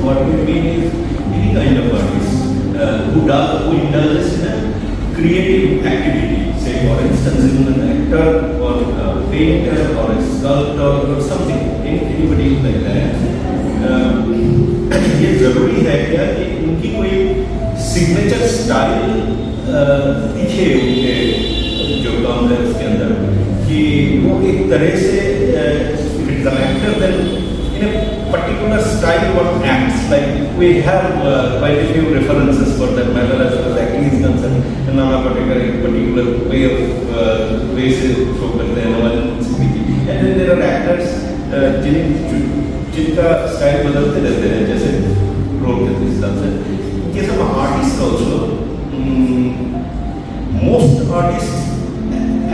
what we mean is any kind of artist who indulges in a creative activity. Say, for instance, in an actor or a painter or a sculptor or something, anybody like that. ये जरूरी है क्या कि उनकी कोई signature style दिखे उनके जो काम है उसके अंदर, कि वो एक तरह से if it's an actor then in a particular style one acts. Like we have quite a few references for that matter as far as acting is concerned, and Nana particular way of way से show करते हैं हमारे speech. And then there are actors जिनका style बदलते रहते हैं जैसे role के हिसाब से. ये सब artist also, most artist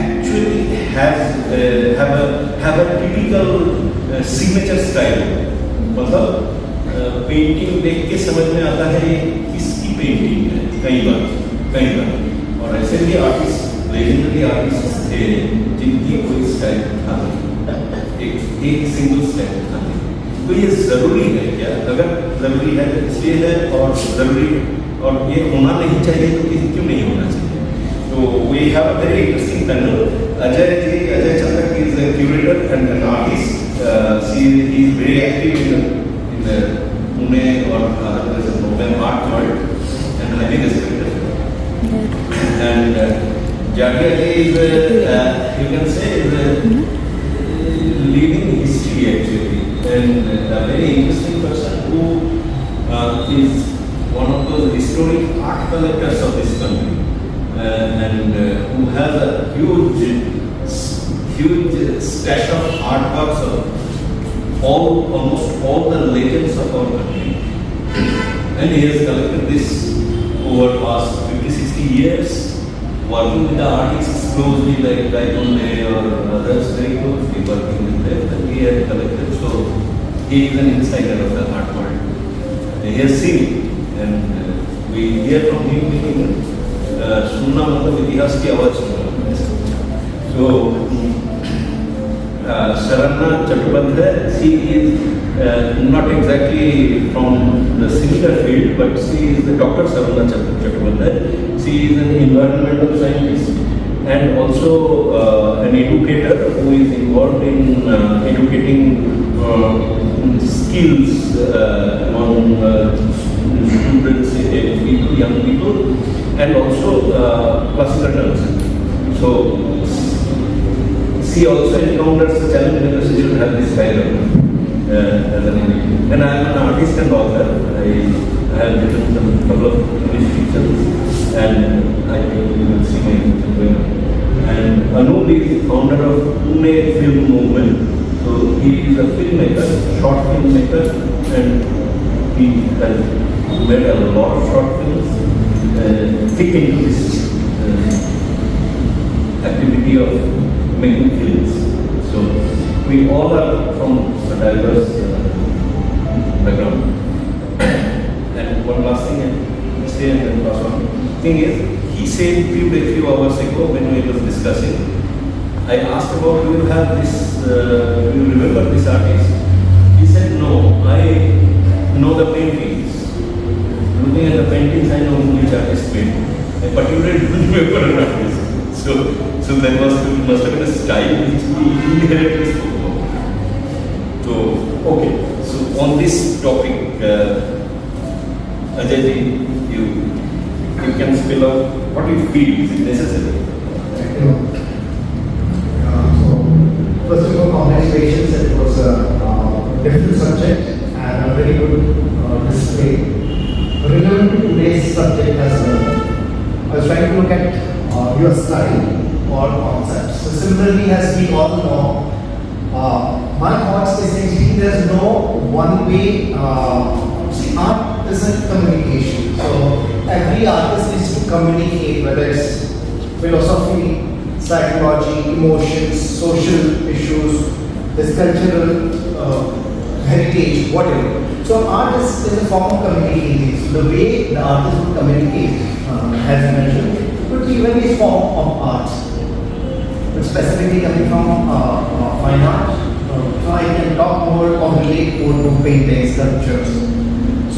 actually have a typical signature style. मतलब पेंटिंग देख के समझ में आता है ये किसकी पेंटिंग है कई बार. और ऐसे भी आर्टिस्ट, लेजेंडरी आर्टिस्ट थे जिनकी कोई स्टाइल था, एक सिंगल स्टाइल था. तो ये जरूरी है क्या? अगर जरूरी है तो इसलिए है, और जरूरी और ये होना नहीं चाहिए तो क्यों नहीं होना चाहिए? तो we have a very interesting panel. Ajay Chandak is a curator and an artist. He is very active in the Pune or other Vesavar Art Gallery and highly respected. And Jadia is you can say is a living history actually, and a very interesting person who is one of those historic art collectors of this country. And who has a huge stash of artworks of almost all the legends of our country. And he has collected this over past 50-60 years, working with the artists closely, like Pune or others very closely working with them. And he has collected, so he is an insider of the art world. He has seen it, and we hear from him. सुनना मतलब इतिहास की आवाज सुनना. So Sharanya Chattopadhyay, she is not exactly from the similar field, but she is the Dr. Sharanya Chattopadhyay. She is an environmental scientist and also an educator who is involved in educating skills among students, people, young people, and also classical dance. So she also encounters the challenge because she should have this style as an individual. And I am an artist and author. I have written some couple of English pictures, and I think you will see my going on. And Anub is founder of Pune film movement. So he is a filmmaker, short filmmaker, and he has made a lot of short films. Thick into this activity of making films. So we all are from a diverse background. And one last thing, and say and then pass on. Thing is, he said a few hours ago when we were discussing, I asked about, do you have this, do you remember this artist? He said, no, I know the paintings. Looking at the paintings, I know which artist painted. I particularly don't remember an artist. So there must have been a style which he inherently spoke about. So, okay. So on this topic, Ajay, you can spell out what you feel is necessary. Thank you. So first of all, congratulations. It was a different subject and a very good display. Relevant to today's subject as well. I was trying to look at your style or concepts. So similarly, as we all know, my thoughts essentially there's no one way. See, art isn't communication. So every artist needs to communicate, whether it's philosophy, psychology, emotions, social issues, this cultural heritage, whatever. So art is a form of communicating. So the way the artist would communicate, as you mentioned, could be very form of art. But specifically coming from fine art, so I can talk more or relate more to paintings, sculptures.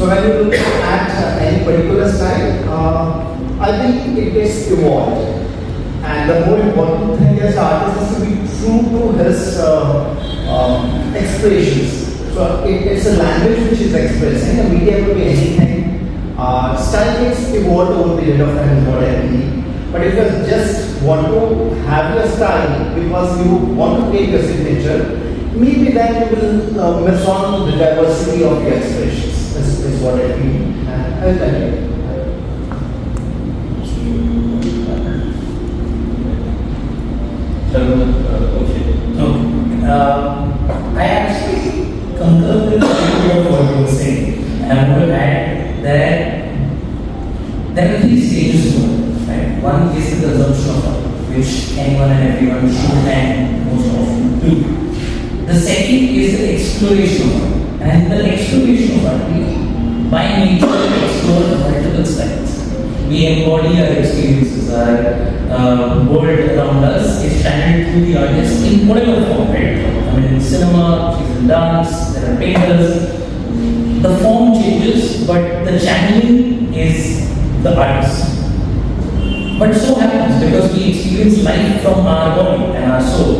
So when you look at any particular style, I think it gets evolved. And the more important thing is the artist is to be true to his expressions. So it's a language which is expressing, a medium could be anything. Style gets evolved over the period of time is what I believe. But if you just want to have your style because you want to create your signature, maybe then you will miss on the diversity of your expressions, is what I feel. And I'll tell you. I actually concur with what you were saying. And I'm going to add that there are three stages to it. Right? One is the consumption of art, which anyone and everyone should and most often do. The second is the exploration of art. And the exploration of art, we by nature explore multiple styles. We embody our experiences, our world around us is channeled through the artist in whatever form, right? I mean, in cinema, she's in dance, there are painters. The form changes, but the channeling is the artist. But so happens because we experience life from our body and our soul.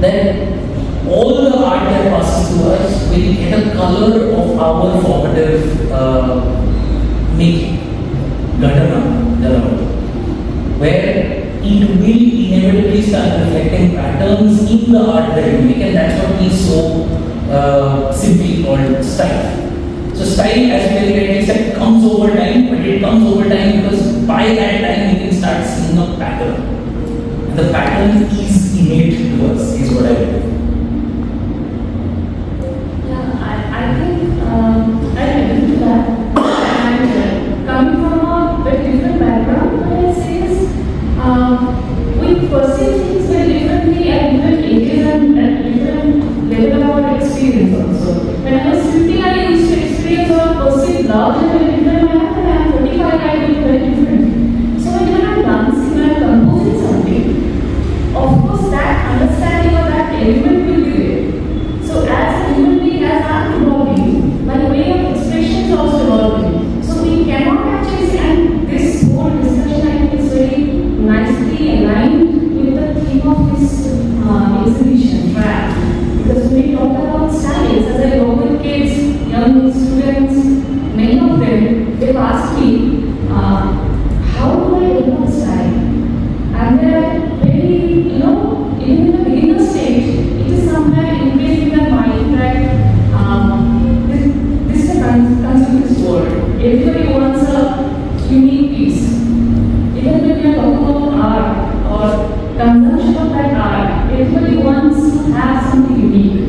Then all the art that passes through us will get a color of our formative making, where it will inevitably start reflecting patterns in the art that you make, and that's what we so simply called style. So style, as very rightly said, comes over time, but it comes over time because by that time you can start seeing a pattern. And the pattern is innate to us, is what I believe. Yeah, I think I agree to that. And coming from a very different background, what I say is we perceive things very differently at different ages and at different level of our experience also. When I was 15, I used to experience or perceive love in a very different manner, and I am 35, I do it very differently. So when I am dancing, when I am composing something, of course that understanding of that element will be there. So as a human being, as I am evolving, my way of expression is also evolving. So we cannot actually say, and this whole discussion I think is very nicely aligned with the theme of this exhibition, track. Because when we talk about styles, as I work with kids, young students, many of them, they've asked me, how do I develop style? And they're very, even in the beginner stage, it is somewhere ingrained in their mind that this is a consumerist world. Everybody wants a unique piece. Even when we are talking about art or consumption of that art, everybody wants to have something unique.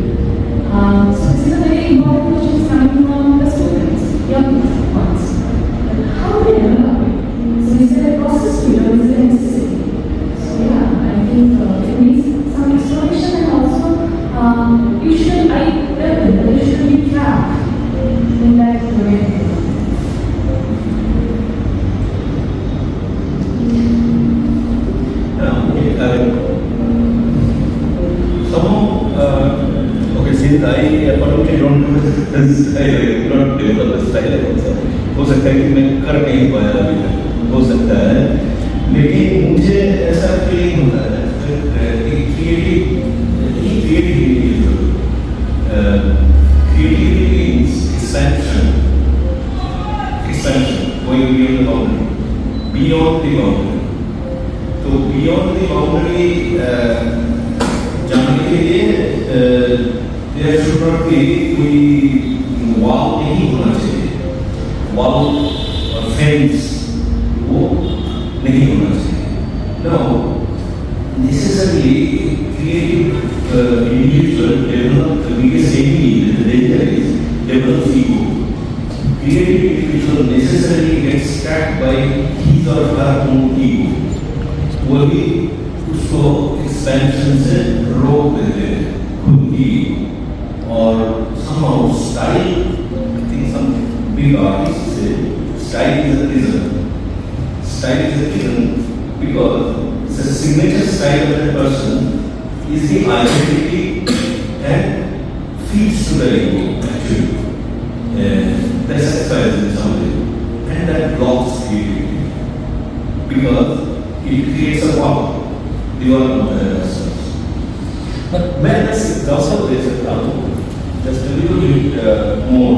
So this is a very important question coming from the students, young ones. How do they develop it? So is there a process to it or is it necessary? So yeah, I think it needs some exploration and also there should be track in that way. Since I apparently don't do this style, I don't develop the style also. हो सकता है कि मैं कर नहीं पाया अभी तक, हो सकता है, लेकिन मुझे ऐसा फीलिंग होता है creativity means expansion, going beyond the boundary, beyond the boundary. तो beyond the boundary जाने के लिए there should not be कोई wall नहीं होना चाहिए, wall or fence वो नहीं होना चाहिए. Now necessarily creative individual develop the biggest enemy, the danger is develops ego. Creative individual necessarily gets stacked by his or her own ego. वही उसको expansion से रोक देते हैं खुद की ego. Or somehow style, I think some big artists say style is a prison. Style is a prison because the signature style of that person is the identity and feeds to the ego actually. The demand on the customers. But मैं example दे सकता हूँ, just a little bit more,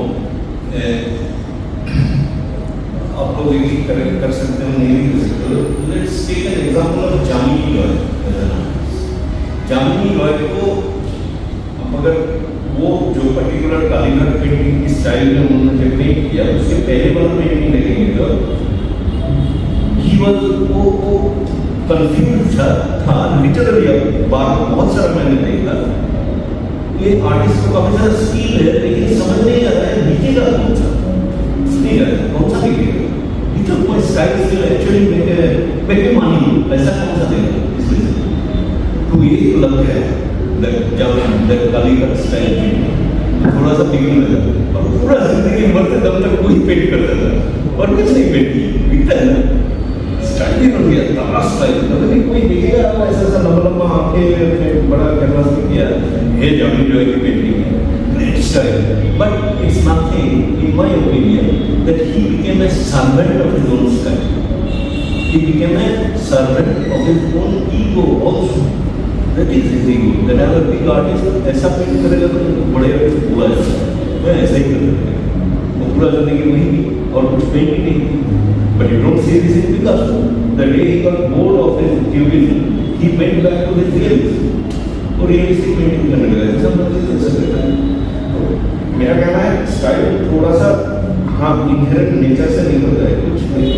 आप लोग ये correct कर सकते हो, नहीं भी कर सकते हो. Let's take an example of Jamini Roy. Jamini Roy को अब अगर वो जो पर्टिकुलर कालीघर पेंटिंग की स्टाइल में उन्होंने जब पेंट किया, उसके पहले वाला पेंटिंग देखेंगे तो ही वाज वो कंफ्यूज था लिटरली. अब बार बहुत सारा मैंने देखा, ये आर्टिस्ट को काफी सारा स्किल है, लेकिन समझ नहीं आ रहा है दिखेगा कौन सा, नहीं आ रहा कौन सा दिखेगा. ये तो कोई स्टाइल स्किल एक्चुअली मैं मानी ऐसा कौन सा देगा इसमें से. तो ये लग है जब कालीघर स्टाइल पेंटिंग थोड़ा सा बिगड़ गया, और पूरा जिंदगी मरते दम तक वही पेंट करता था और कुछ नहीं पेंट किया, दिखता है ना. स्टाइल हो गया तारा स्टाइल. कभी कोई देखेगा ऐसा ऐसा लंबा लंबा आंखें बड़ा कैनवास में किया है, जामिनी रॉय की पेंटिंग है, great style. But it's nothing in my opinion that he became a servant of his own style. He became a servant of his own ego also. That is his ego. That I am a big artist. ऐसा paint करेगा तो बड़े हुआ है, मैं ऐसा ही कर सकता. वो पूरा जिंदगी वही थी और कुछ पेंट ही नहीं. But you don't see this in Picasso. The day he got bored of his cubism, he went back to his realism. और realistic painting करने लगा. ऐसा मतलब ऐसा करता है. मेरा कहना है स्टाइल थोड़ा सा हाँ इनहेरेंट नेचर से नहीं होता है, कुछ नहीं.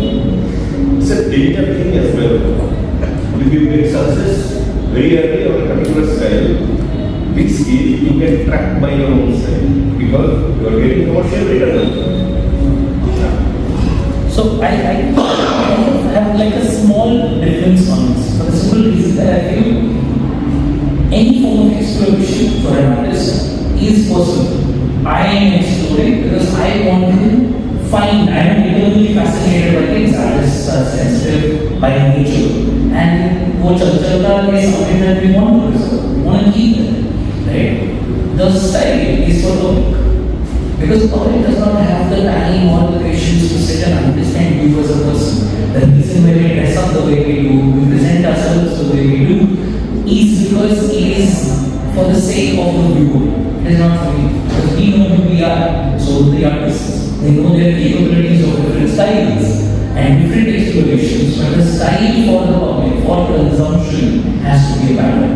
It's a danger thing as well. If you get success very early on a particular style, big scale, you get trapped by your own style because you are getting commercial return. so I have like a small difference on this. For the simple reason that I feel any form of exploration for an artist is possible. I am exploring because I want to find. I am eternally fascinated by things. Artists are sensitive by nature, and what Chattopadhyay is something that we want to preserve. We want to keep it, right? The style is for the weak, because poet does not have the time or the patience to sit and understand you as a person. The reason why we dress up the way we do, we present ourselves the way we do, is because it is for the sake of the viewer. It is not for me. Because we know who we are, so the artists. They know their capabilities of different styles and different explorations, but the style for the public, for consumption, has to be a pattern.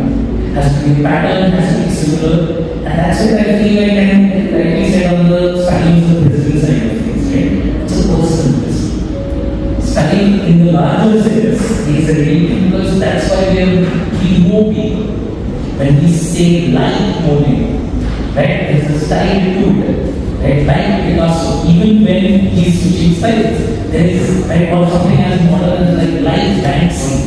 Has to be a pattern, has to be similar, and that's what I feel like, and like we said on the styling of the business side of things, right? It's a personal business. Styling in the larger sense is a reality because that's why we are more people. When we say like molding, right? There's a style to it. Right, like Picasso, even when he is switching styles, there is right, or something as modern as like dancing.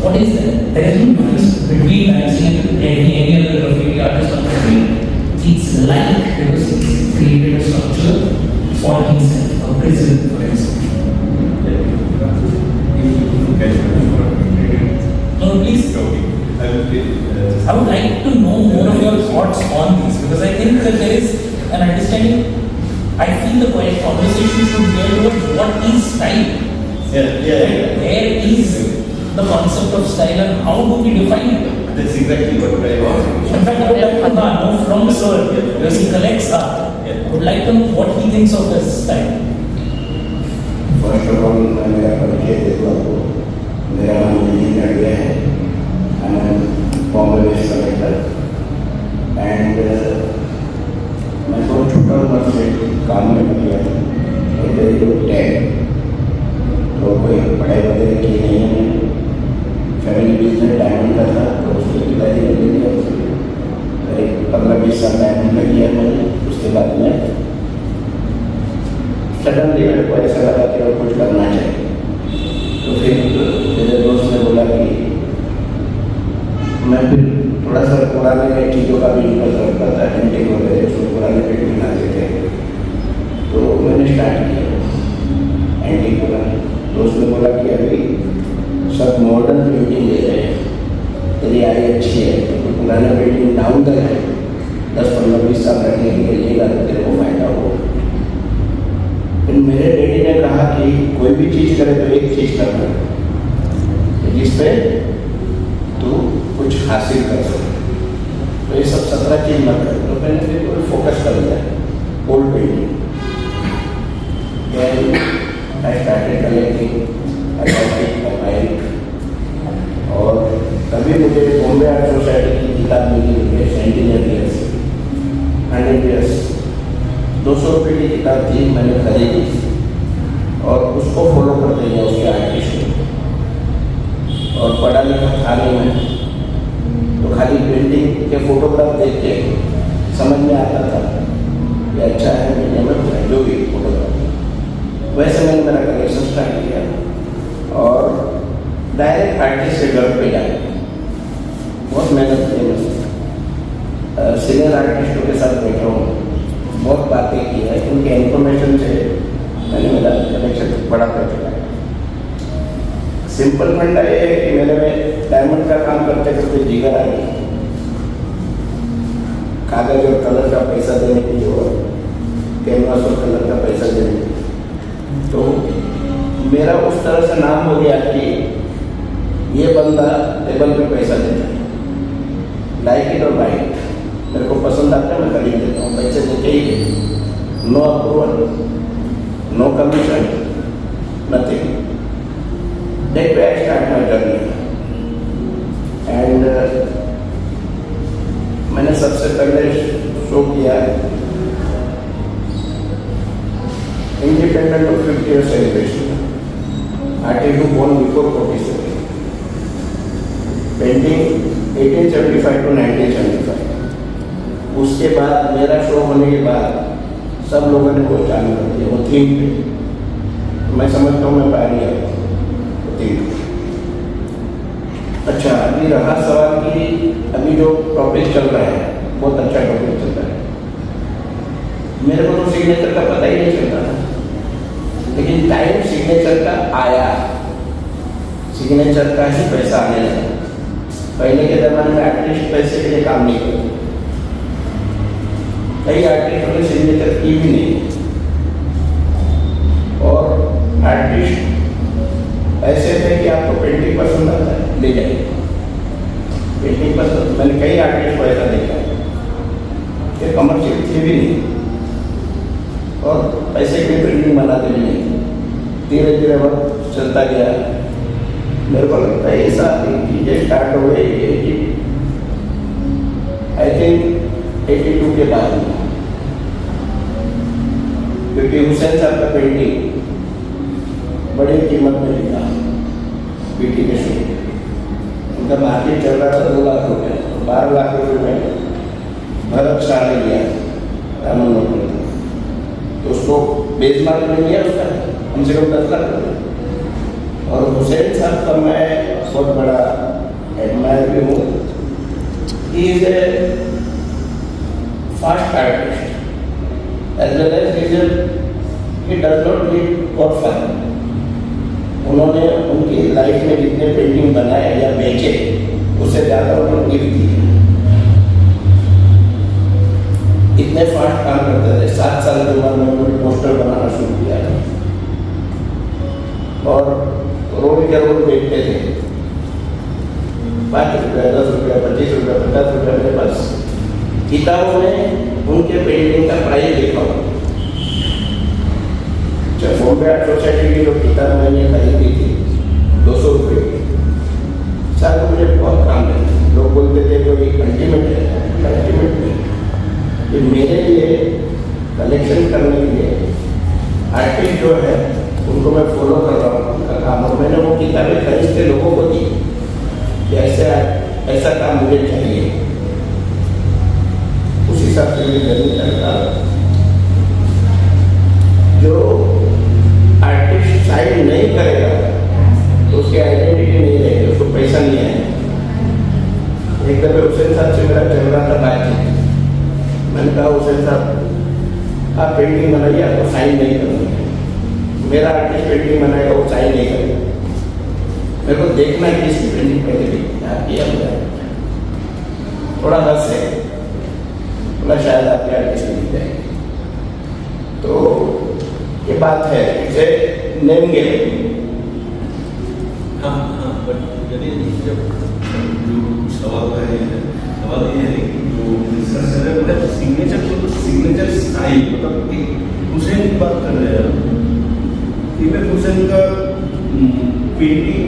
What is that? There is no difference between dancing and any other graffiti artist on the street. It's like because it's created a structure for himself, a prison for himself. No, please. I would like to know more of your thoughts on this because I think that there is an understanding. I feel the conversation should go towards what is style. Where is the concept of style and how do we define it? That's exactly what I want. In fact, I would like to know from Sir, because he collects art, I would like to know what he thinks of this style. First of all, मेरा परिचय दे दो आपको. मेरा नाम नितिन जाडिया है. I'm a Bombay based collector and मैं बहुत छोटा उम्र से काम में लग गया था. मेरे जो टैग तो कोई पढ़ाई वगैरह की नहीं है. फैमिली बिजनेस डायमंड का था तो उसकी पिताजी ने दे दिया. करीब 15-20 साल डायमंड का किया मैंने. उसके बाद में सडनली मेरे को ऐसा लगा कि और कुछ करना चाहिए. तो फिर मेरे दोस्त ने बोला कि मैं फिर थोड़ा सा पुराने चीज़ों का भी इंटरेस्ट रखता था. पेंटिंग वगैरह उसमें पुराने पेंटिंग बनाते थे तो मैंने स्टार्ट किया एंटिक बनाना. तो उसने बोला कि अभी सब मॉडर्न पेंटिंग ले रहे हैं, तेरी आई अच्छी है तो पुराना पेंटिंग डाउन तक है 10-15-20 साल रखने के लिए लेगा तो तेरे को फायदा होगा. फिर मेरे डैडी ने कहा कि कोई भी चीज़ करे तो एक चीज़ करना जिस पे तू कुछ हासिल कर सकें। तो ये सब 17 चीज मत करें। तो मैंने फिर कोई फोकस कर लिया old painting. I started collecting और तभी मुझे बॉम्बे आर्ट सोसाइटी की किताब मिली है सेंटिनरी ईयर्स 100 ईयर्स 200 रुपये की किताब थी, मैंने खरीदी और उसको फॉलो करते हैं उसके आर्टिस्ट और पढ़ा लिखा था नहीं मैं, तो खाली पेंटिंग के फोटोग्राफ देख के समझ में आता था कि अच्छा है मीडियम है जो भी फोटोग्राफ। वैसे मैंने मेरा कलेक्शन स्टार्ट किया और डायरेक्ट आर्टिस्ट के घर पे जाए बहुत मेहनत की मैं सीनियर आर्टिस्टों के साथ बैठा हूँ, बहुत बातें की है, उनके इन्फॉर्मेशन से मैंने मेरा कलेक्शन बड़ा कर चुका है। सिंपल फंडा ये है कि मैंने डायमंड का काम करते करते जिगर आ गई, कागज और कलर का पैसा देने की और कैनवास और कलर का पैसा देने की, तो मेरा उस तरह से नाम हो गया कि ये बंदा टेबल पे पैसा देता है, लाइक इट और बाइट, मेरे को पसंद आता है मैं खरीद देता हूँ, पैसे देते ही, no approval, no commission, nothing. That way I start my journey and मैंने सबसे पहले शो किया independent of 50 year celebration, artist who born before 47, painting 1875 to 1975। उसके बाद मेरा शो होने के बाद सब लोगों ने वो चालू कर दिया वो थीम पे, मैं समझता हूँ मैं पाया गया। अच्छा, अभी रहा सवाल कि अभी जो टॉपिक चल रहा है बहुत अच्छा टॉपिक चल रहा है, मेरे को तो सिग्नेचर का पता ही नहीं चलता था, लेकिन टाइम सिग्नेचर का आया, सिग्नेचर का ही पैसा आने लगा। पहले के जमाने में आर्टिस्ट पैसे के लिए काम नहीं करते, कई आर्टिस्टों ने सिग्नेचर की भी नहीं, और आर्टिस्ट ऐसे थे कि आपको पेंटिंग पसंद आता है ले जाइए, पेंटिंग पसंद। मैंने कई आर्टिस्ट को ऐसा देखा है कि कमर्शियल थे भी नहीं और पैसे की पेंटिंग बनाते भी नहीं। धीरे धीरे वक्त चलता गया, मेरे को लगता है ऐसा चीजें स्टार्ट हो गई आई थिंक 82 के बाद में, क्योंकि हुसैन साहब का पेंटिंग बड़ी कीमत में बिका पीटी के शो, उनका मार्केट चल रहा था 2 लाख रुपये, 12 लाख रुपये में भरत शाह ने लिया रामन नोट, तो उसको बेस मार्क में लिया उसका कम से कम 10 लाख रुपये। और हुसैन साहब का मैं बहुत बड़ा एडमायर भी हूँ, he is a fast artist as well as he does not need for fun. उन्होंने उनकी लाइफ में जितने पेंटिंग बनाए या बेचे उससे ज़्यादा उन्होंने गिफ्ट दिए। इतने फास्ट काम करते थे, 7 साल के बाद में उन्होंने पोस्टर बनाना शुरू किया था और रोड के रोड बेचते थे, 5 रुपये 10 रुपये 25 रुपये 50 रुपये। मेरे पास किताबों में उनके पेंटिंग का प्राइस लिखा हुआ। बॉम्बे आर्ट सोसाइटी की जो किताब मैंने खरीदी थी 200 रुपये की, साथ मुझे बहुत काम है। लोग बोलते थे कोई अल्टीमेट है, अल्टीमेट नहीं, ये मेरे लिए कलेक्शन करने के लिए आर्टिस्ट जो है उनको मैं फॉलो कर रहा हूँ उनका काम, और मैंने वो किताबें खरीद के लोगों को दी कि ऐसा काम मुझे चाहिए, उस हिसाब से मेरी जर्नी चलता। जो आर्टिस्ट साइन नहीं करेगा तो उसकी आइडेंटिटी नहीं रहेगी, उसको पैसा नहीं आएगा। एक दफे हुसैन साहब से मेरा चल रहा था बातचीत, मैंने कहा हुसैन साहब आप पेंटिंग बनाइए, आपको साइन नहीं करना, मेरा आर्टिस्ट पेंटिंग बनाएगा वो साइन नहीं करेगा, मेरे को देखना है कि इसकी पेंटिंग पहले भी आपकी थोड़ा हंस है, बोला शायद आपके आर्टिस्ट दिख जाएगी। तो ये बात है इसे नेम गेम। हाँ, बट यदि जब सवाल ये है कि जो डिस्कस कर रहे हैं मतलब सिग्नेचर को तो सिग्नेचर स्टाइल मतलब एक हुसैन की बात कर रहे हैं इमेज हुसैन का पेंटिंग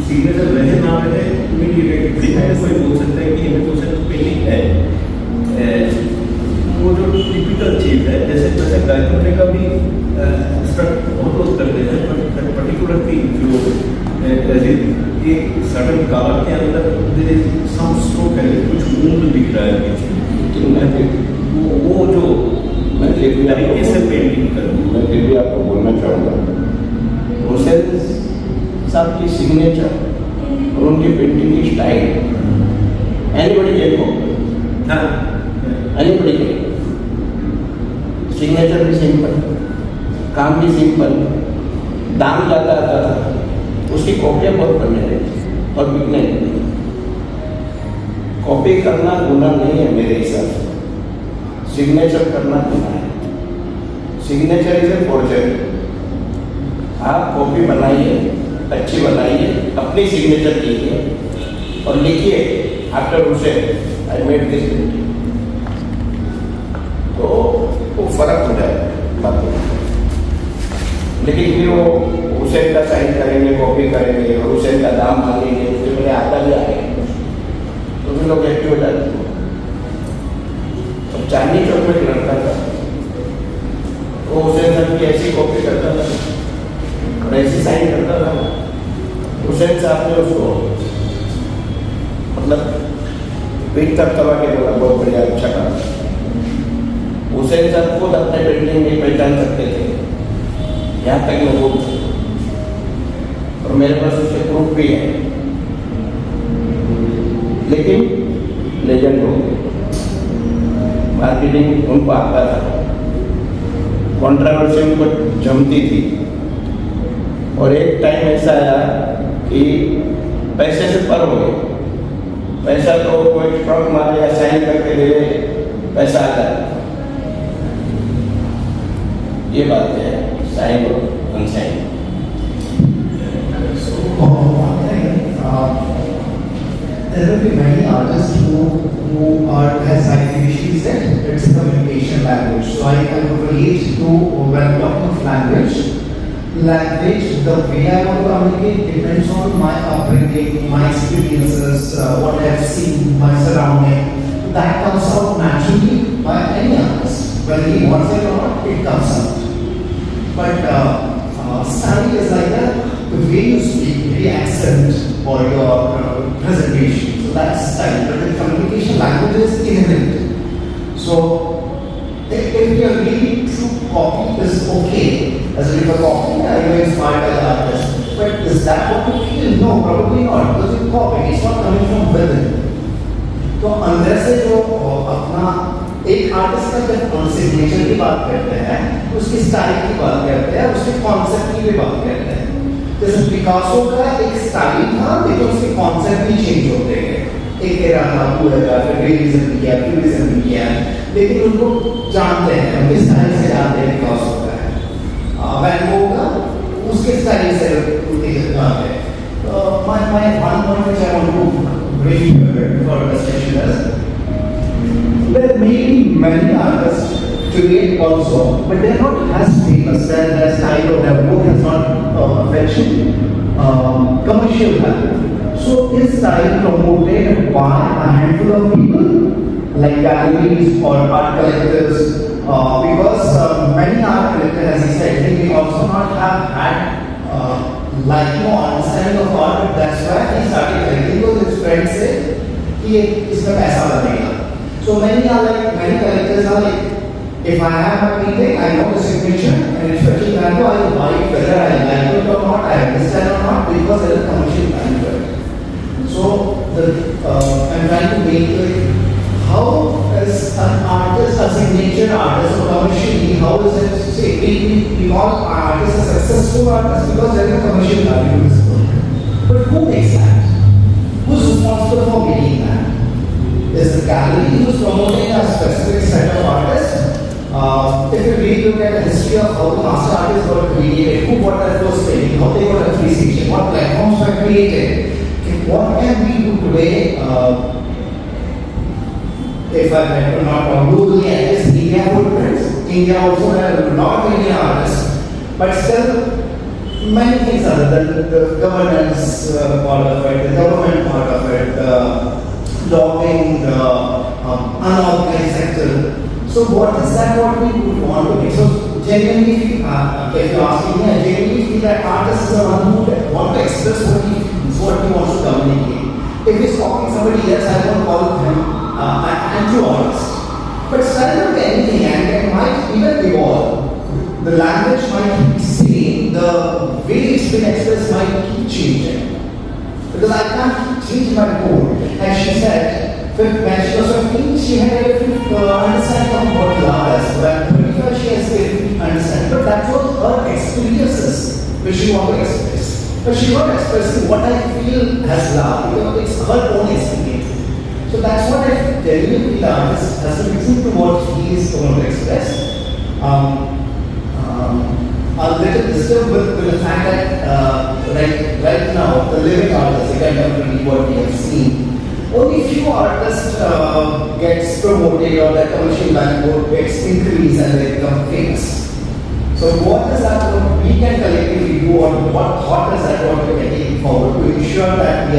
सिग्नेचर रहे ना रहे इमीडिएट कोई बोल सकता है कि इमेज हुसैन की पेंटिंग है वो जो टिपिकल चीज है जैसे गायत्री का भी बहुत लोग करते हैं बट पर्टिकुलर थिंग जो एक सडन कलर के अंदर देयर इज सम स्ट्रोक है कुछ मूड दिख रहा है पीछे वो जो मैं फिर भी तरीके से पेंटिंग करूँ मैं फिर भी आपको बोलना चाहूँगा हुसैन साहब की सिग्नेचर और उनकी पेंटिंग की स्टाइल एनीबॉडी कैन कॉपी हाँ एनीबॉडी कैन सिग्नेचर भी सिंपल काम भी सिंपल दाम ज़्यादा आता था उसकी कॉपियाँ बहुत बनने लगी और बिकने लगी कॉपी करना गुनाह नहीं है मेरे हिसाब से सिग्नेचर करना गुनाह है सिग्नेचर इज ए फोर्जरी आप कॉपी बनाइए अच्छी बनाइए अपनी सिग्नेचर कीजिए और लिखिए after Hussain I made this painting तो वो फर्क हो जाएगा बातों में लेकिन फिर वो हुसैन का साइन करेंगे कॉपी करेंगे और हुसैन का दाम मांगेंगे उसके पहले आता भी आएगा तो फिर लोग एक्टिव हो जाते हैं अब चांदनी चौक में एक लड़का था वो हुसैन साहब की ऐसी कॉपी करता था और ऐसी साइन करता था हुसैन साहब ने उसको मतलब पीठ तक दबा के बोला बहुत बढ़िया अच्छा काम हुसैन साहब खुद अपने पेंटिंग में पहचान सकते थे यहाँ तक मैं बोल सकता और मेरे पास उसके प्रूफ भी है लेकिन लेजेंड हो गए मार्केटिंग उनको आता था कंट्रोवर्सी उनको जमती थी और एक टाइम ऐसा आया कि पैसे से पर हो गए पैसा तो कोई ट्रक मारे या साइन करके दे दे पैसा आ जाए ये बात है साइन और अनसाइन there will be many artists who has ideation that it's a communication language. So I can relate to when talking of language. Language, the way I want to communicate depends on my upbringing, my experiences, what I have seen, my surrounding. That comes out naturally by any artist. Whether he wants it or not, it comes out. But style is like the way you speak, the accent or your presentation. So that's style. But the communication language is inherent. So if you are really true copy is okay. As if a copy, you are inspired by the artist. But is that what you feel? No, probably not. Because you copy, it's not coming from within. तो अंदर से जो अपना एक artist का जब signature की बात करते हैं उसकी स्टाइल की बात करते हैं उसके कॉन्सेप्ट की भी बात करते हैं जैसे पिकासो का एक स्टाइल था लेकिन उसके कॉन्सेप्ट भी चेंज होते गए एक एरा था पूरा फिर रियलिज्म भी किया क्यूबिज्म भी किया लेकिन उनको जानते हैं उनके स्टाइल से जानते हैं पिकासो का वैन गॉग का उसके स्टाइल से जानते हैं my one point which I want to bring for discussion is there may be many artists today also, but they are not as famous. Their style or their work has not fetched commercial value. So his style promoted by a handful of people like galleries or art collectors because many art collectors, as he said, they may also not have had like understanding of art, but that's why he started collecting because his friends said कि इसका पैसा बनेगा. So many collectors are like, if I have a painting, I know the signature and it's fetching value, I will buy it whether I like it or not, I understand or not because there is commercial value to it. So I'm trying to make like how is an artist, a signature artist or commercially, how is it, say, we call artists a successful artist because there is a commercial value in this work. But who makes that? Who's responsible for making that? Is the gallery who's promoting a specific set of artists? If you really look at the history of how the master artists were created, who got their first painting, how they got appreciation, what platforms were created, what can we do today? If I am not wrong, globally, I guess India footprints. India also has a lot of Indian artists, but still many things other than the governance part of it, the government part of it, the lobbying, the unorganized sector. So what is that what we would want to make? So genuinely, if you ask me, I genuinely feel that artists are one who want to express what he feels, what he wants to communicate. If he's copying somebody else, I won't call him an true artist. But style of anything, and it might even evolve. The language might keep same, the way it's been expressed might keep changing. Because I can't change my code. And she said, when she was 15, she had a different understanding of what love is. But 25, she has a different understanding. But that was her experiences which she wanted to express. But she was expressing what I feel as love, because it's her own experience. So that's what I genuinely feel the artist has to be true to what he is going to express. A little disturbed with the fact that right now the living artists, the contemporary what we have seen, only few artists gets promoted or their commercial value gets increased and they become famous. So what is that what we can collectively do, or what thought is that what we can take forward to ensure that we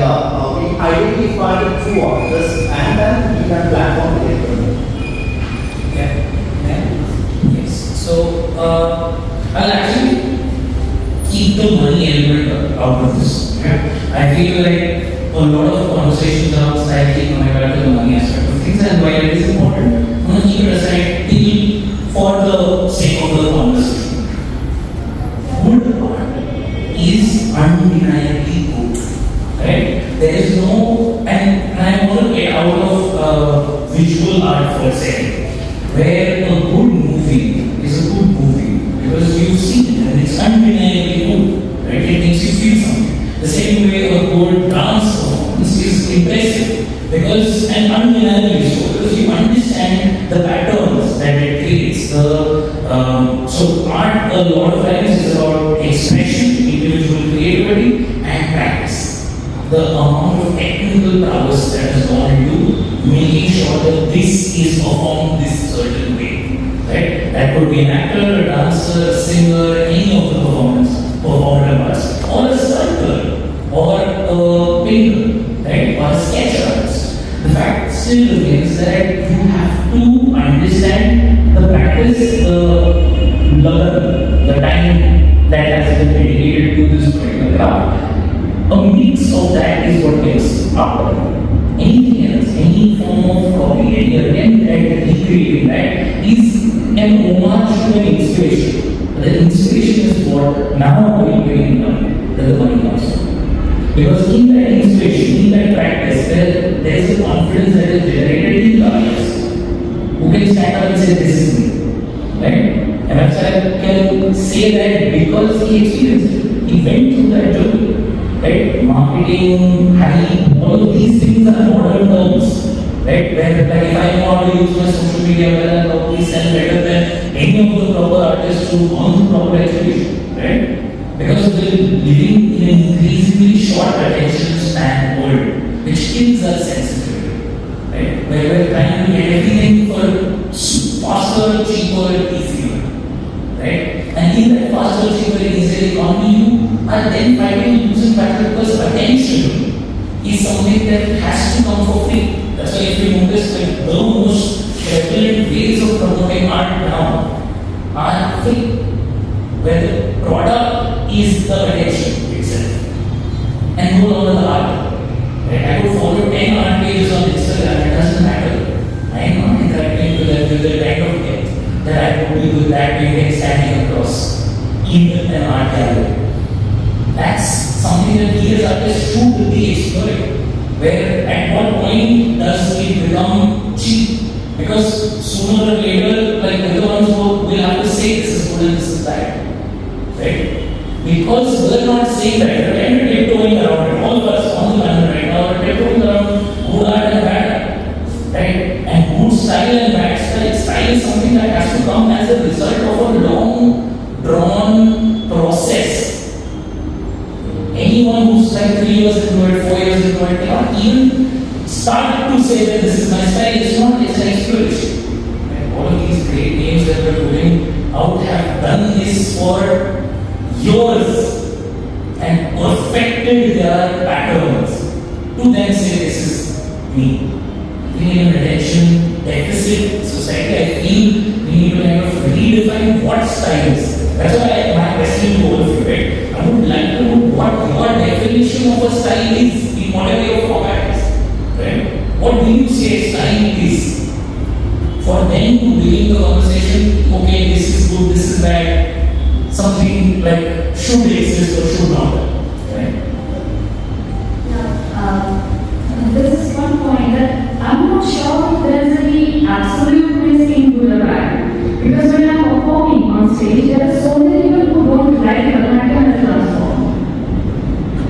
identify the true artists and then we can platform it? Yes. So I'll actually keep the money element out of this. I feel like a lot of conversations around style keep coming back to the money aspect of things, and while it is important, I'm going to keep it aside till for the sake of the conversation. Good art is undeniably good, right? There is no, and I want to get out of visual art for a second, where a good movie is a good movie because you've seen it and it's undeniably good, right? It makes you feel something. The same way a good dance performance is impressive because, and undeniably so, because you understand the patterns that it creates. So art a lot of times is about expression, individual creativity, and practice. The amount of technical prowess that has gone into making sure that this is performed this certain way, right? That could be an actor, a dancer, a singer, any of the performer parts, or a sculptor, or a painter, right? Or a sketch artist. The fact still remains that you have to understand the practice, the time that has been dedicated to this particular craft. A mix of that is what makes art. Anything else, any form of copy, any attempt at recreating that is an homage to an inspiration. The inspiration is what now we bring in the money comes from. Because in that inspiration, in that practice, there is a confidence that is generated in the artist who can stand up and say, this is me. Right? And I can say that because he experienced it. He went through that journey. Right? Marketing, hype, all of these things are modern terms. Right? Where like if I know how to use my social media well and probably sell better than any of the proper artists who've gone through proper education. Right? Because we're living in an increasingly short attention span world, which kills our sensitivity. Right? Where we're trying to get everything for faster, cheaper, easier. Right? And in that faster, cheaper, easier economy, you are then fighting losing battle because attention is something that has to come for free. That's why if you notice that the most prevalent ways of promoting art now are free, where the product is the attention itself and no longer the art. Right? I could follow 10 art pages on Instagram, it doesn't matter. I am not interacting with the kind of depth that I would be with that painting standing across in an art gallery. That's something that we as artists should be exploring. Where at what point does it become cheap? Because sooner or later, like the other ones will have to say this is good and this is bad. Right? Because we're not saying that, we're kind of tiptoeing around it. All of us on the panel right now are tiptoeing around good art and bad art. Right? And good style and bad style. Style is something that has to come as a result of a long, drawn process. Anyone who's like 3 years into it, 4 years into even start to say that this is my style. It's not, it's an exploration. And all of these great names that we're putting out have done this for years and perfected their patterns to then say this is me. We need an attention deficit society. I feel we need to kind of redefine what style is. That's why my question to all of you, right? I would like to know what your definition of a style is in whatever your format is, right? What do you say style is? For them to begin the conversation, okay, this is good, this is bad, something like should exist or should not, right? This is one point that I'm not sure if there is any absolute way in good or bad. Because when I'm performing on stage, there are so many people who don't like Bharatanatyam as a dance form.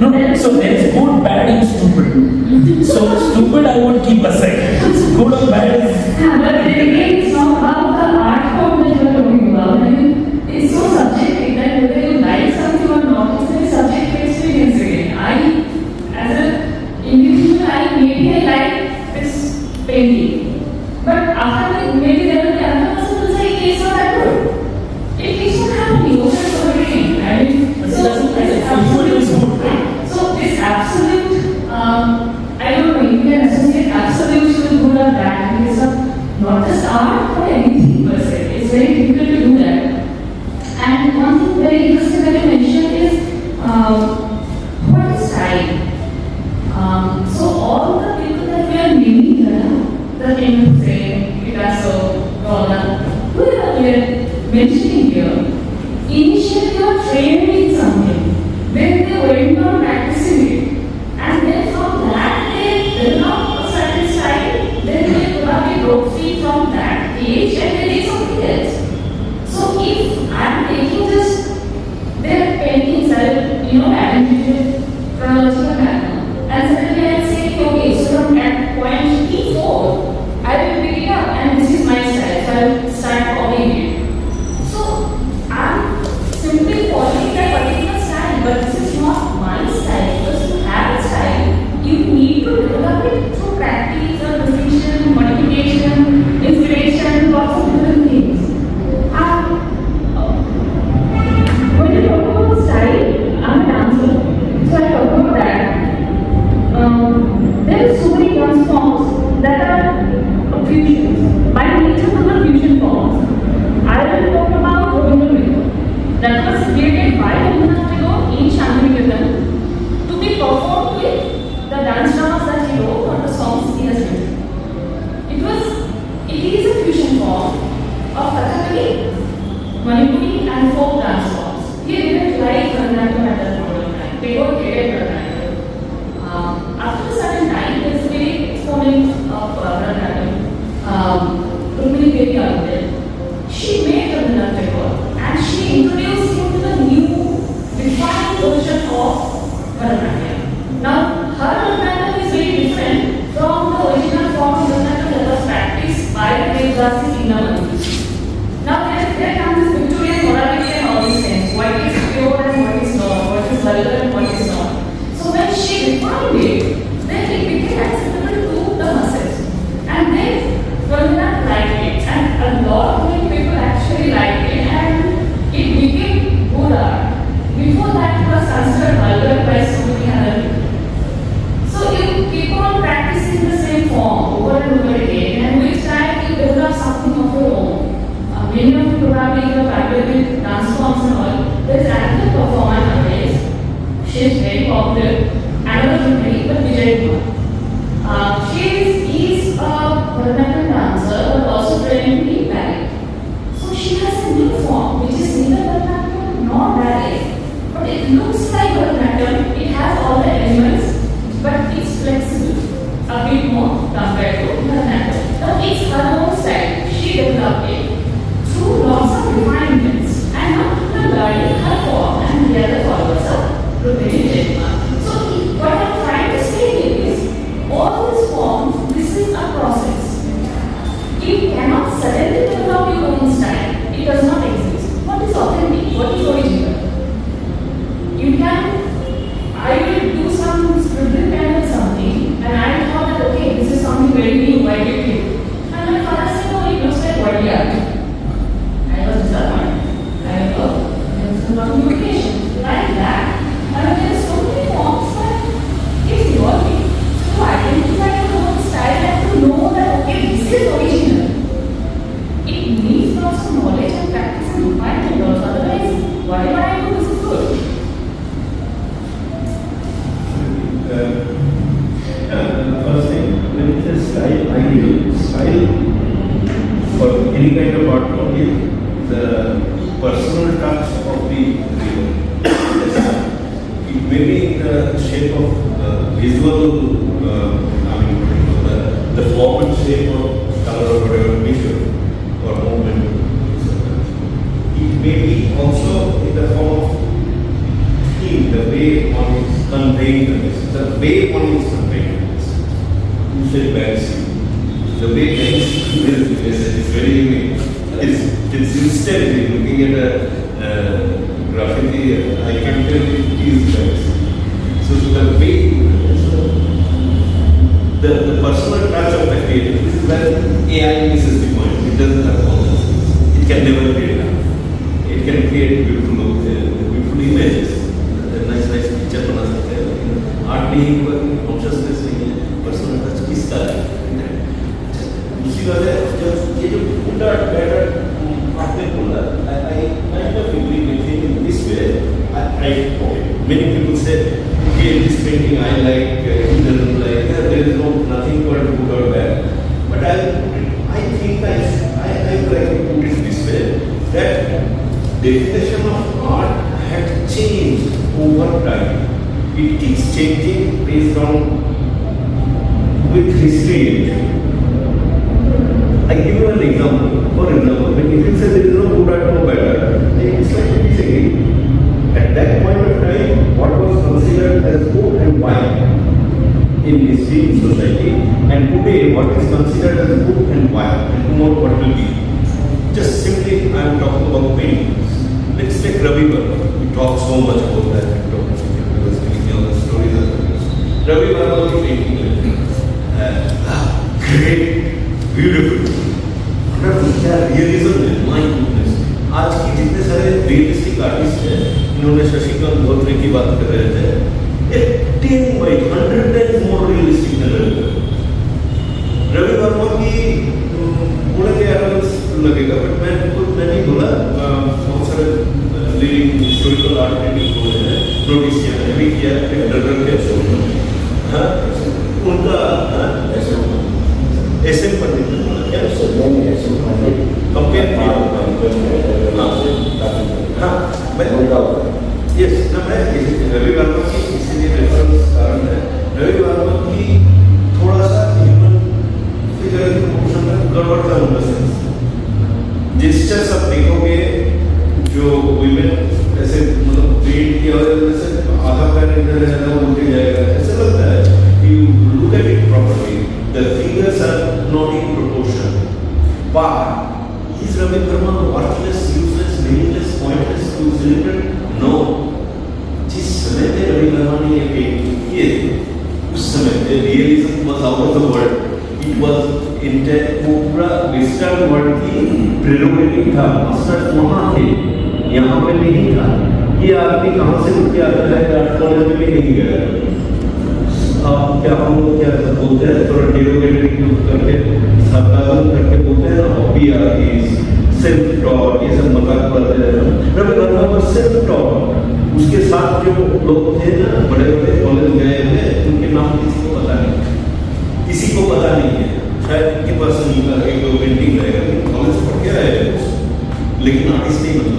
No, so there's good, bad, and stupid. So stupid I would keep aside. Good or bad is. Yeah, but then again, it's not about the art form that you are talking about. I mean, it's so subjective that whether you like something or not, it's a subjective experience again. As an individual, maybe I like this painting. But after maybe there will be another person who will say it's not that good. It's not happening over and over again. I mean, so this absolute, so this absolute, I don't know, you can associate absolute with good or bad. It's not just art or anything per se. It's very difficult to do that. And one thing very interesting that you mentioned is what is style? So all the people that we are naming here, the famous saying, Picasso, Roland, whoever we are mentioning here, initially they were trained in something, then they went on practicing it, and then from that they developed a certain style, then they probably broke free from that age and they did something else. So if I am taking just their paintings, identified chronological pattern, and suddenly I will say, okay, so from at point T4, I will pick it up and this is my style, so I will start copying it. So I'm simply following that particular style, but this is not my style. Because to have a style, you need to develop it through practice or precision, modification, inspiration, lots of different things. When you talk about style, I'm a dancer, so I talk about that. There are so many dance forms that are fusions. By nature, those are fusion forms. I will talk about Rabindranath that was created by Rabindranath in Shantiniketan to be performed with the dance dramas that he wrote or the songs he has written. It is a fusion form of Kathakali, Manipuri and folk dance forms. He didn't like Bharatanatyam at that point of time. They were hated Bharatanatyam. After a certain time, there is a very exponent of Bharatanatyam, Rukmini Devi Anub. She made Rabindranath and she introduced him to the new defined version of Bharatanatyam. Now, her Bharatanatyam is very different from the original form of Bharatanatyam that was practiced by the Devdasis in Navadvip. Now, there comes this Victorian morality and all these things. What is pure and what is not, what is vulgar and what is not. So when she refined it, then it became acceptable to the masses. And then Rabindranath liked it, and a lot of people actually liked it, and it became good art. Before that, it was considered vulgar by so many other people. So you keep on practicing the same form over and over again, and with time you develop something of your own. Many of you probably are familiar with dance forms and all. There is another performer nowadays. She is very popular. Another Hindi, but Vijay Kumar. She is a Bharatanatyam dancer, but also trained in ballet. So she has a new form, which is neither Bharatanatyam nor ballet, but it looks like Bharatanatyam. It has all the elements, but it's flexible a bit more compared to Bharatanatyam. Now it's her own style. She developed it through lots of refinements, and now people learning her form, and the other followers are Rukmini. So what I'm trying to say here is, all these forms, this is a process. You cannot suddenly develop your own style. It does not exist. What is authentic? What is original? You can, I will do some scribbling kind of something, and I of the river. It may be in the shape of visual, the form and shape or color or whatever visual or movement. It may be also in the form of theme, the way one is conveying this, the way one is conveying this. You say Baksi. The way Baksi is very unique. It's instead looking at a graffiti, I can tell it is Baksi. So the way, the personal touch of the creator, this is where AI misses the point. It doesn't have all this. It can never create that. It can create beautiful images. Nice picture बना सकते हैं. Art नहीं हुआ, consciousness नहीं है. Personal touch किसका है? दूसरी बात है जब ये जो good art, bad art आपने बोला, I kind of agree with him in this way. Many people say, okay, this painting I like, he doesn't like. There is nothing called good or bad. But I think I like to put it this way, that definition of art had changed over time. It keeps changing based on with history. I give you an example. For example, when if you say there is no good art, no bad art, then it's like disagree. At that point of time, what was considered as good and bad in history, in society, and today what is considered as good and bad, and tomorrow what will be. Just simply, I am talking about paintings. Let's take Ravi Verma. We talk so much about that. Because all the stories are Ravi Verma was painting great, beautiful. Realism है, my goodness. आज की जितने सारे realistic artist हैं, इन्होंने शशिकांत बोत्रे की बात कर रहे थे, 100 times more realistic than Ravi Verma. Ravi Varma की पूरा के एरर्स लगेगा, बट मैं नहीं बोला. बहुत सारे लीडिंग हिस्टोरिकल आर्ट क्रिटिक बोले हैं, नोटिस किया मैंने भी किया उनका एसएम पंडित ने बोला क्या कंपेयर किया. हाँ मैं यस ना मैं रवि वर्मा की इसीलिए रेफरेंस कारण है. रवि वर्मा की थोड़ा सा ह्यूमन फिगर प्रोपोर्शन में गड़बड़ था उनका सेंस. जेस्चर्स आप देखोगे जो वुमेन ऐसे मतलब पेंट किया हुआ है, जैसे आधा पैर इधर है ना उल्टे जाएगा ऐसा लगता है. You look at it properly, the fingers are not in proportion. But is Ravi Verma worthless, useless, meaningless, pointless, too No. जिस समय पे रवि वर्मा ने ये पेंटिंग किए थे, उस समय पे realism was out of the world. It was पूरा वेस्टर्न वर्ल्ड की प्रेरोगेटिव था. मास्टर्स वहाँ थे, यहाँ पे नहीं था. ये आदमी कहाँ से उठ के आता है? आर्ट कॉलेज में भी नहीं गया. आप क्या हम लोग क्या बोलते हैं, थोड़ा डेरोगेटिव यूज करके साधारण करके बोलते हैं हॉबी आर्टिस्ट, सेल्फ टॉट, ये सब मजाक उड़ाते हैं. रवि वर्मा पर सेल्फ टॉट. उसके साथ जो लोग थे ना, बड़े बड़े कॉलेज गए थे, उनके नाम किसी को पता नहीं है. शायद इनके पास एक दो पेंटिंग रहेगा, लेकिन कॉलेज पढ़ के आए हैं, लेकिन आर्टिस्ट नहीं बना.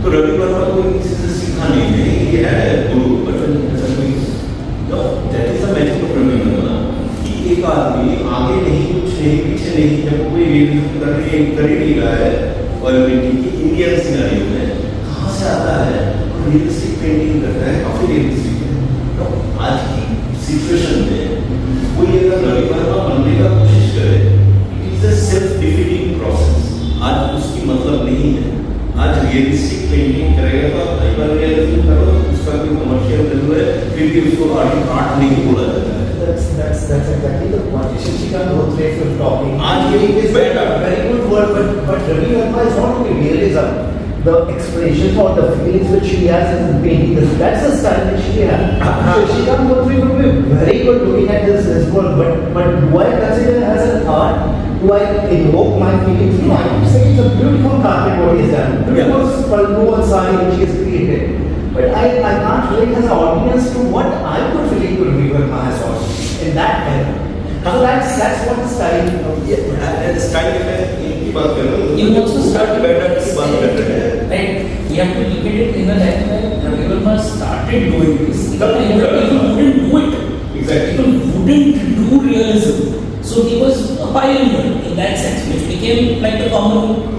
तो रवि वर्मा को किसी से सीखा नहीं है, ये है गुरु. But that is the magic of Ravi Varma कि एक आदमी आगे नहीं, कुछ नहीं, पीछे नहीं, जब कोई रियलिज्म कर ही नहीं रहा है और पेंटिंग की इंडियन सिनेरियो में कहाँ से आता है और रियलिस्टिक पेंटिंग करता है. काफी रियलिस्टिक है. तो आज की सिचुएशन में कोई अगर रवि वर्मा बनने का कोशिश करे, it is a self defeating process. आज उसकी मतलब नहीं है. आज रियलिस्टिक पेंटिंग करेगा तो हाइपर रियलिज्म करो, उसका कोई कमर्शियल वैल्यू है, फिर भी उसको आर्ट नहीं बोला जाता है. That's exactly the point. Sharanya both ways of talking. आज ये is a very good word, but Ravi Verma is not only realism. The expression or the feelings which she has in painting, that's the style which she has. Sharanya both ways would be very good looking at this work, but do I consider it as an art? Do I invoke my feelings? No, I would say it's a beautiful carpet what he has done. Beautiful pallu and sari which he has created. But I can't relate as an audience to what I would relate to Ravi Verma as well in that era. So that's what the style style में इनकी बात कर रहे हो. You also start better की बात कर रहे हैं. right? we have to look at it in a light where Ravi Verma started doing this. The People wouldn't do it. Exactly. People wouldn't do realism. So he was a pioneer in that sense, which became like the common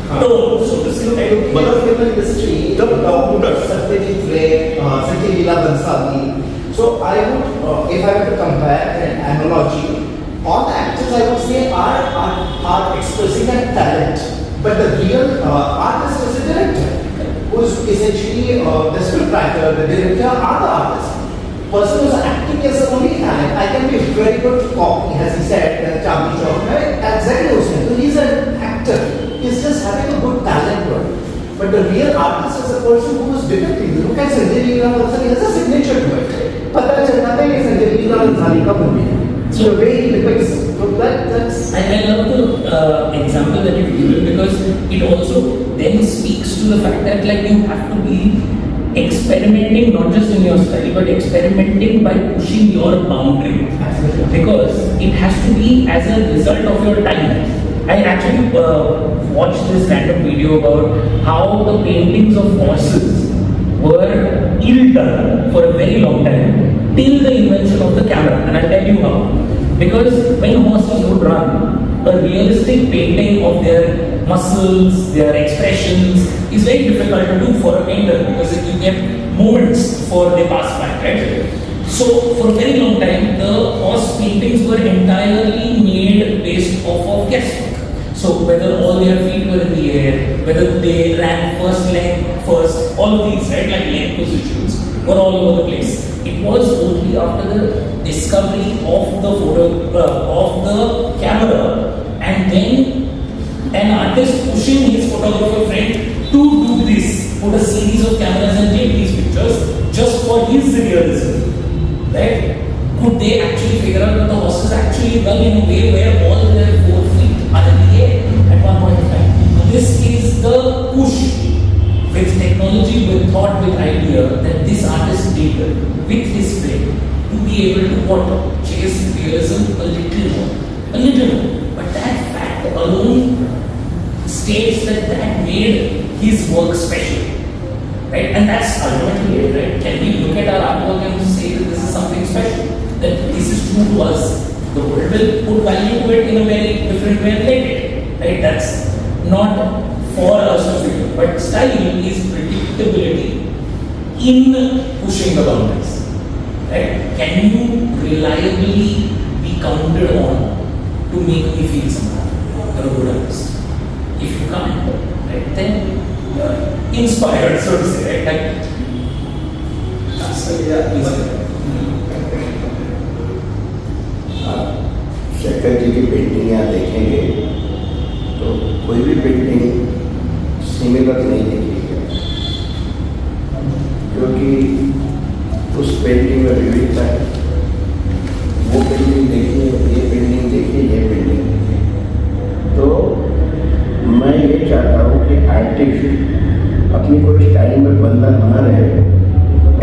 tone, so to say. Right? But film industry, The Satyajit Ray, Satyajit Bansali. So I would, if I were to compare an analogy, all the actors I would say are expressing a talent, but the real artist is a director, who is essentially the scriptwriter, the director are the artist. Person who's acting as the only talent. I can be very good copy, as he said, Charlie Chaplin, right? Exactly what he said. So he's an actor. He's just having a good talent to it. But the real artist is a person who is depicting. Look at Sanjay Leela Bansali, he has a signature to it. Pata chalta hai ki Sanjay Leela Bansali ka movie hai. So the way he depicts, so that's. I love the example that you've given because it also then speaks to the fact that like you have to be experimenting not just in your style but experimenting by pushing your boundary. Because it has to be as a result of your time. I actually watched this random video about how the paintings of horses were ill done for a very long time till the invention of the camera, and I'll tell you how. Because when horses would run, a realistic painting of their muscles, their expressions is very difficult to do for a painter because you get moments before they pass by, right? So for a very long time, the horse paintings were entirely made based off of guesswork. So whether all their feet were in the air, whether they ran first leg first, all of these, right, like leg positions, were all over the place. It was only after the discovery of the of the camera, and then an artist pushing his photographer friend to do this, put a series of cameras and take these pictures just for his realism, right? Could they actually figure out that the horses actually run in a way where all their 4 feet are in the air at one point in time? This is the push with technology, with thought, with idea that this artist did with his frame to be able to what? Chase realism a little more. But that fact alone states that that made his work special. Right? And that's ultimately it, right? Can we look at our artwork and say that this is something special? That this is true to us. The world will put value to it in a very different way and like it. Right? That's not for us to figure. But style is predictability in pushing the boundaries. Right? Can you reliably be counted on to make me feel somehow? You're a good artist. If you can't, right, then you're inspired, so to say, right? Like, so yeah, please. Shankar ji की painting यहाँ देखेंगे तो कोई भी painting similar नहीं दिखेगी, क्योंकि उस पेंटिंग में विविधता है। वो पेंटिंग देखिए, ये पेंटिंग देखिए, ये पेंटिंग देखिए। तो मैं ये चाहता हूँ कि आर्टिस्ट अपनी कोई स्टाइल में बंधा ना रहे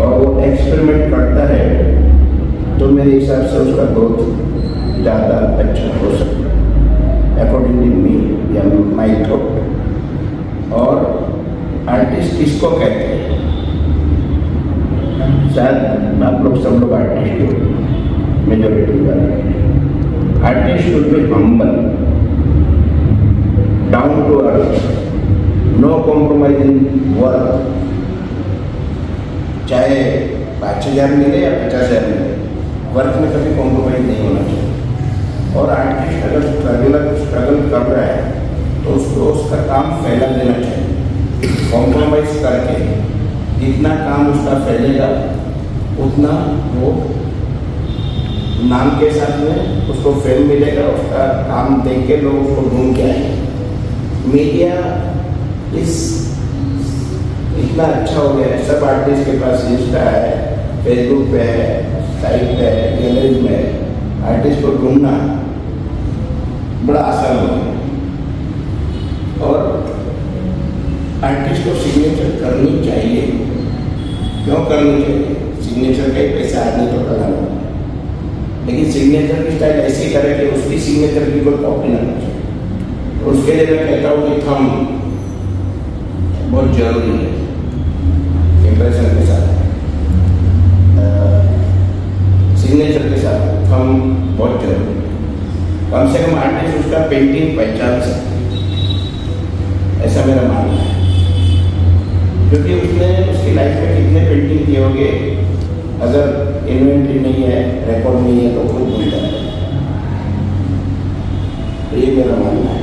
और वो एक्सपेरिमेंट करता रहे, तो मेरे हिसाब से उसका ग्रोथ ज़्यादा अच्छा हो सकता है, अकॉर्डिंगली मी या माई थॉट। और आर्टिस्ट किसको कहते हैं? शायद आप लोग सब लोग आर्टिस्ट हो, मेजोरिटी वाला। Artist should be humble, down to earth, no compromise in work. चाहे 5,000 मिले या 50,000 मिले, वर्क में कभी कॉम्प्रोमाइज नहीं होना चाहिए। और आर्टिस्ट अगर स्ट्रगल कर रहा है तो उसको उसका काम फैला देना चाहिए। कॉम्प्रोमाइज करके जितना काम उसका फैलेगा उतना वो नाम के साथ में उसको फेम मिलेगा, उसका काम देख के लोग उसको ढूंढ के आएंगे। मीडिया इस इतना अच्छा हो गया है, सब आर्टिस्ट के पास इंस्टा है, फेसबुक पे है, साइट पे है, गैलरी में है। आर्टिस्ट को ढूंढना बड़ा आसान हो गया। और आर्टिस्ट को सिग्नेचर करनी चाहिए। क्यों करनी चाहिए? सिग्नेचर का एक पैसा आदमी तो लगाना, लेकिन सिग्नेचर की स्टाइल ऐसी करे कि उसकी सिग्नेचर की कोई कॉपी ना हो जाए। उसके लिए मैं कहता हूँ कि थंब बहुत जरूरी है। कम से कम आर्टिस्ट उसका पेंटिंग पहचान सकते, ऐसा मेरा मानना है। क्योंकि उसने उसकी लाइफ में कितने पेंटिंग किए होंगे, अगर इन्वेंटरी नहीं है, रिकॉर्ड नहीं है, तो खुद भूल जाता है। तो ये मेरा मानना है।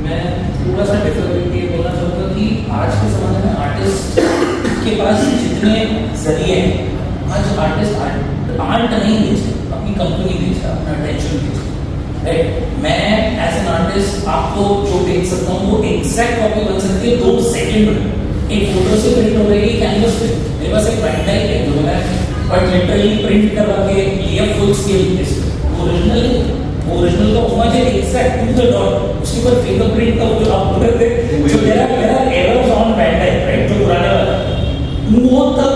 मैं थोड़ा सा डिफरेंट ये बोलना चाहूँगा कि आज के ज़माने में आर्टिस्ट के पास जितने जरिए हैं, आज आर्टिस्ट आर्ट नहीं बेचते, अपनी कंपनी बेचता, अपना अटेंशन बेचता, राइट। मैं एज एन आर्टिस्ट आपको जो बेच सकता हूँ वो एग्जैक्ट कॉपी बन सकती है 2 सेकंड में। एक फोटो से प्रिंट हो गई कैनवस पे, मेरे पास एक ब्रांड टाइप है जो मैं बट लिटरली प्रिंट करवा के लिया फुल स्केल बेस, ओरिजिनल का होना चाहिए एग्जैक्ट टू द डॉट। उसके ऊपर फिंगरप्रिंट का जो आप बोल रहे थे, जो मेरा एरर्स ऑन ब्रांड है, राइट, जो पुराने वाला वो तक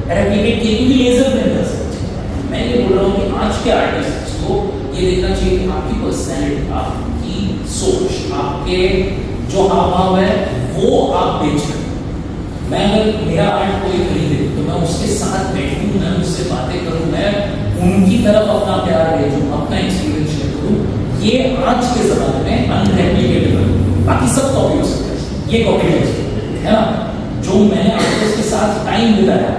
रेप्लिकेट किए क्योंकि लेजर प्रिंटर्स। मैं ये बोल रहा हूँ कि आज के आर्टिस्ट को ये देखना चाहिए कि आपकी पर्सनैलिटी, आपकी सोच, आपके जो हाव भाव है वो आप बेच रहे हैं। मैं अगर मेरा आर्ट कोई खरीदे तो मैं उसके साथ बैठूं, मैं उससे बातें करूं, मैं उनकी तरफ अपना प्यार भेजूं, अपना एक्सपीरियंस शेयर करूं। ये आज के जमाने में अनरेप्लिकेटेबल, बाकी सब कॉपी हो सकता है, ये कॉपी हो सकता है ना। जो मैंने आर्टिस्ट के साथ टाइम बिताया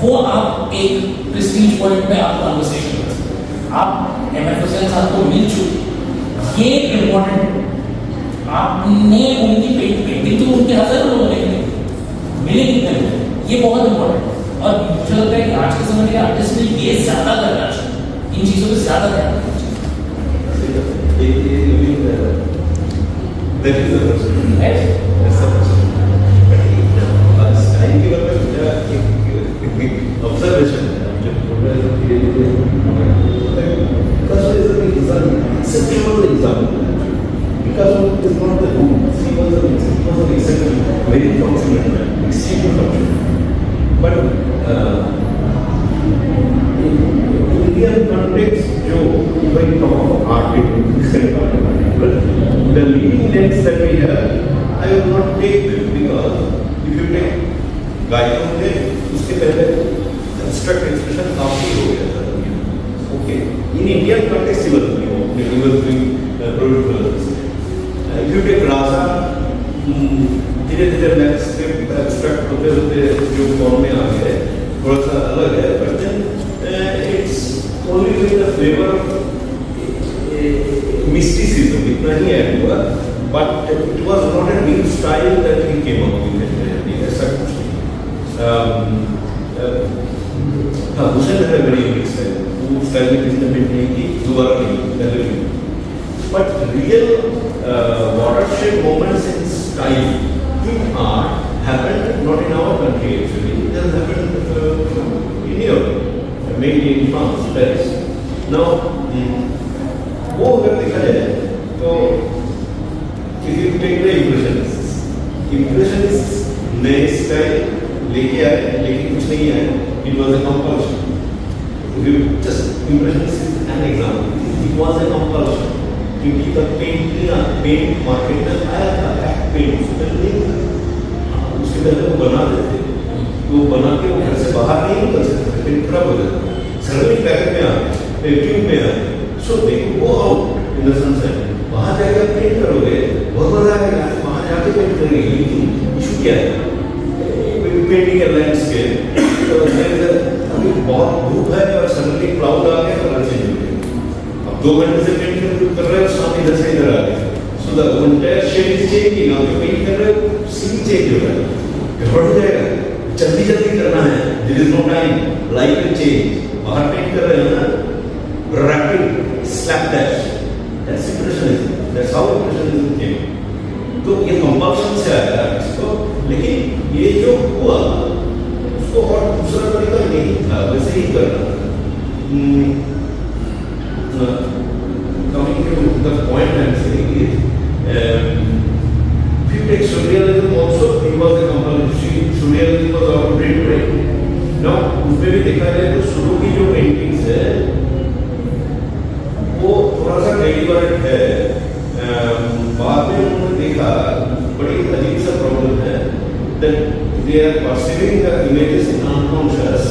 वो आप एक प्रेस्टीज पॉइंट पे आप कॉन्वर्सेशन कर सकते हैं। आप एमएफ हुसैन साहब को मिल चुके, ये इम्पोर्टेंट है। आपने उनकी पेंटिंग तो उनके हजारों लोगों ने मिले कितने लोग, ये बहुत इम्पोर्टेंट है। और मुझे लगता है कि आज के समय के आर्टिस्ट में ये ज्यादा करना चाहिए, इन चीजों पे ज्यादा ध्यान देना चाहिए। Observation because it is not the room. He was an exceptional, very functional man, extremely functional. But in Indian context, जो when we talk of art, the leading names that we have, I will not take them because if you take गायकों ने उसके पहले abstract expression काफी हो गया था. Okay, in Indian context, he was doing producers. If you take Rasa, धीरे धीरे लैंडस्केप एब्स्ट्रैक्ट होते होते जो फॉर्म में आ गए, थोड़ा सा अलग है, but then it's only with the flavor of mysticism, इतना ही ऐड हुआ, but it was not a new style that he came up with, ऐसा कुछ नहीं। हाँ, हुसैन है बड़ी यूनिक स्टाइल, वो स्टाइल में किसने पेंट नहीं की, दोबारा नहीं, पहले भी। But real watershed moments in style in art happened not in our country actually. It has happened in Europe, mainly in France, Paris. Now, वो अगर देखा जाए तो if you take the impressionists नए स्टाइल लेके आए, लेकिन कुछ नहीं आए. It was a compulsion. If you just impressionists is an example. It was a compulsion. क्योंकि तब पेंट मार्केट में आया था, पेंट उसके पहले नहीं था, उसके पहले वो बना देते, तो वो बना के वो घर से बाहर नहीं निकल सकते, पेंट खराब हो जाता, सर्विस पैकेट में आते, ट्यूब में आते, so they go out in the sunset, वहाँ जाकर पेंट करोगे, बहुत मजा आएगा, वहाँ जाके पेंट करेंगे, लेकिन इशू क्या है, पेंटिंग है लैंडस्केप, तो अभी बहुत धूप है और सडनली क्लाउड आ गया, कलर चेंज हो गया, 2 घंटे से पेंट कर रहे हो, सामने इधर से इधर आ गए, so the entire shade is changing, आप जो पेंट कर रहे हो सीन चेंज हो रहा है, बढ़ जाएगा, जल्दी जल्दी करना है, there is no time, light will change, बाहर पेंट कर रहे हो ना, rapid slapdash, that's impressionism, that's how impressionism came. तो ये कंपल्सन से आया इसको, लेकिन ये जो हुआ उसको और दूसरा तरीका नहीं था, वैसे ही करना। Coming to the point I am saying is, if you take surrealism also, it was a compulsion. Surrealism was our brain drain. Now, उसमें भी देखा जाए तो शुरू की जो पेंटिंग्स है, वो थोड़ा सा डेलिबरेट है। बाद में उन्होंने देखा बड़ी अजीब सा प्रॉब्लम है that they are perceiving the images in unconscious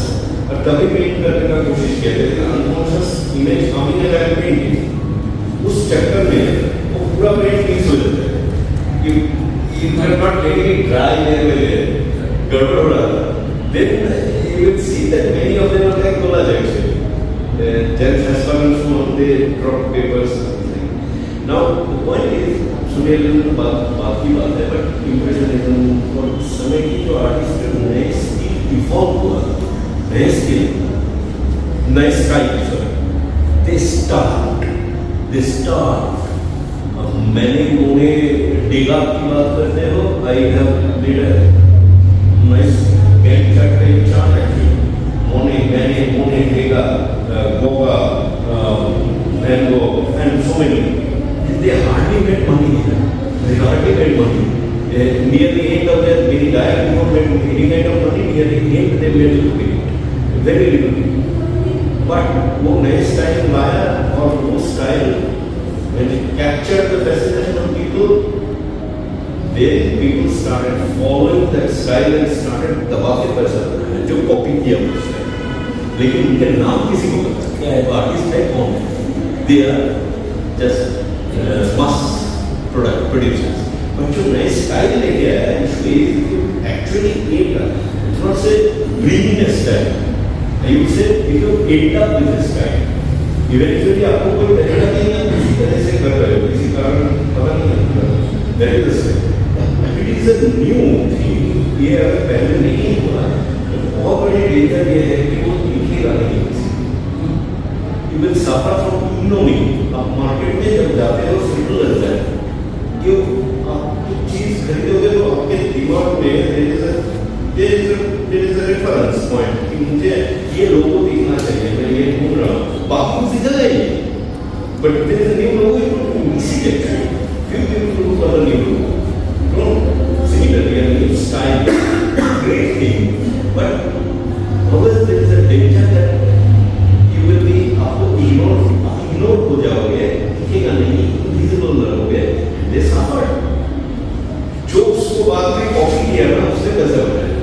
और तभी पेंट करने का कोशिश किया, लेकिन unconscious image coming and painting उस चक्कर में वो पूरा पेंट मिक्स हो जाता है कि you are not letting it dry there, गड़बड़ हो रहा था. Then you will see that many of them are like collage actually. There has come from they drop papers. Now the point is, सुनिए तो बात की बात है, but impressionism और समय की जो आर्टिस्ट के नए स्किल इवॉल्व हुआ, नए स्किल, नए स्टाइल, they start. मैंने उन्हें डिगा की बात करते हो, I have made a nice gang chart का चार्ट एक्चुअली, मैंने Degas, Gauguin, Manguin and so many, they hardly made money. Near the end of their very diet, not made any kind of money. Near the end, they made little bit, very little. But वो नए style लाया और वो style when it captured the fascination of people, then people started following that style and started दबा के पैसा बनाया, जो कॉपी किया वो स्टाइल, लेकिन उनके नाम किसी को पता क्या है, आर्टिस्ट है कौन है, they are just mass producers. But जो नए स्टाइल लेके आया है, इसलिए actually create a, it's not say bringing a style, I would say if you end up with a style, eventually आपको कोई तरीका नहीं है, किसी तरह से कर रहे हो, किसी कारण पता नहीं है, that is the style. It is a new thing. ये अगर पहले नहीं हुआ, तो बहुत बड़ी डेंजर ये है कि वो दिखेगा नहीं किसी. You will suffer from ignominy. आप मार्केट में जब जाते हो, सिंपल लगता है कि आप कुछ चीज खरीदोगे तो आपके दिमाग में there is a reference point कि मुझे ये लोगो दिखना चाहिए, मैं ये ढूंढ रहा हूँ, बाकी सीधा जाइए, but there is a new logo, you don't miss it actually. Few people look for the new logo. No, similarly, a new style, great thing, but always there is a danger that you will be आपको ignore हो जाओगे, दिखेगा नहीं, invisible रहोगे, they suffer. जो उसको बाद में कॉपी किया ना, उससे कैसे बनाया?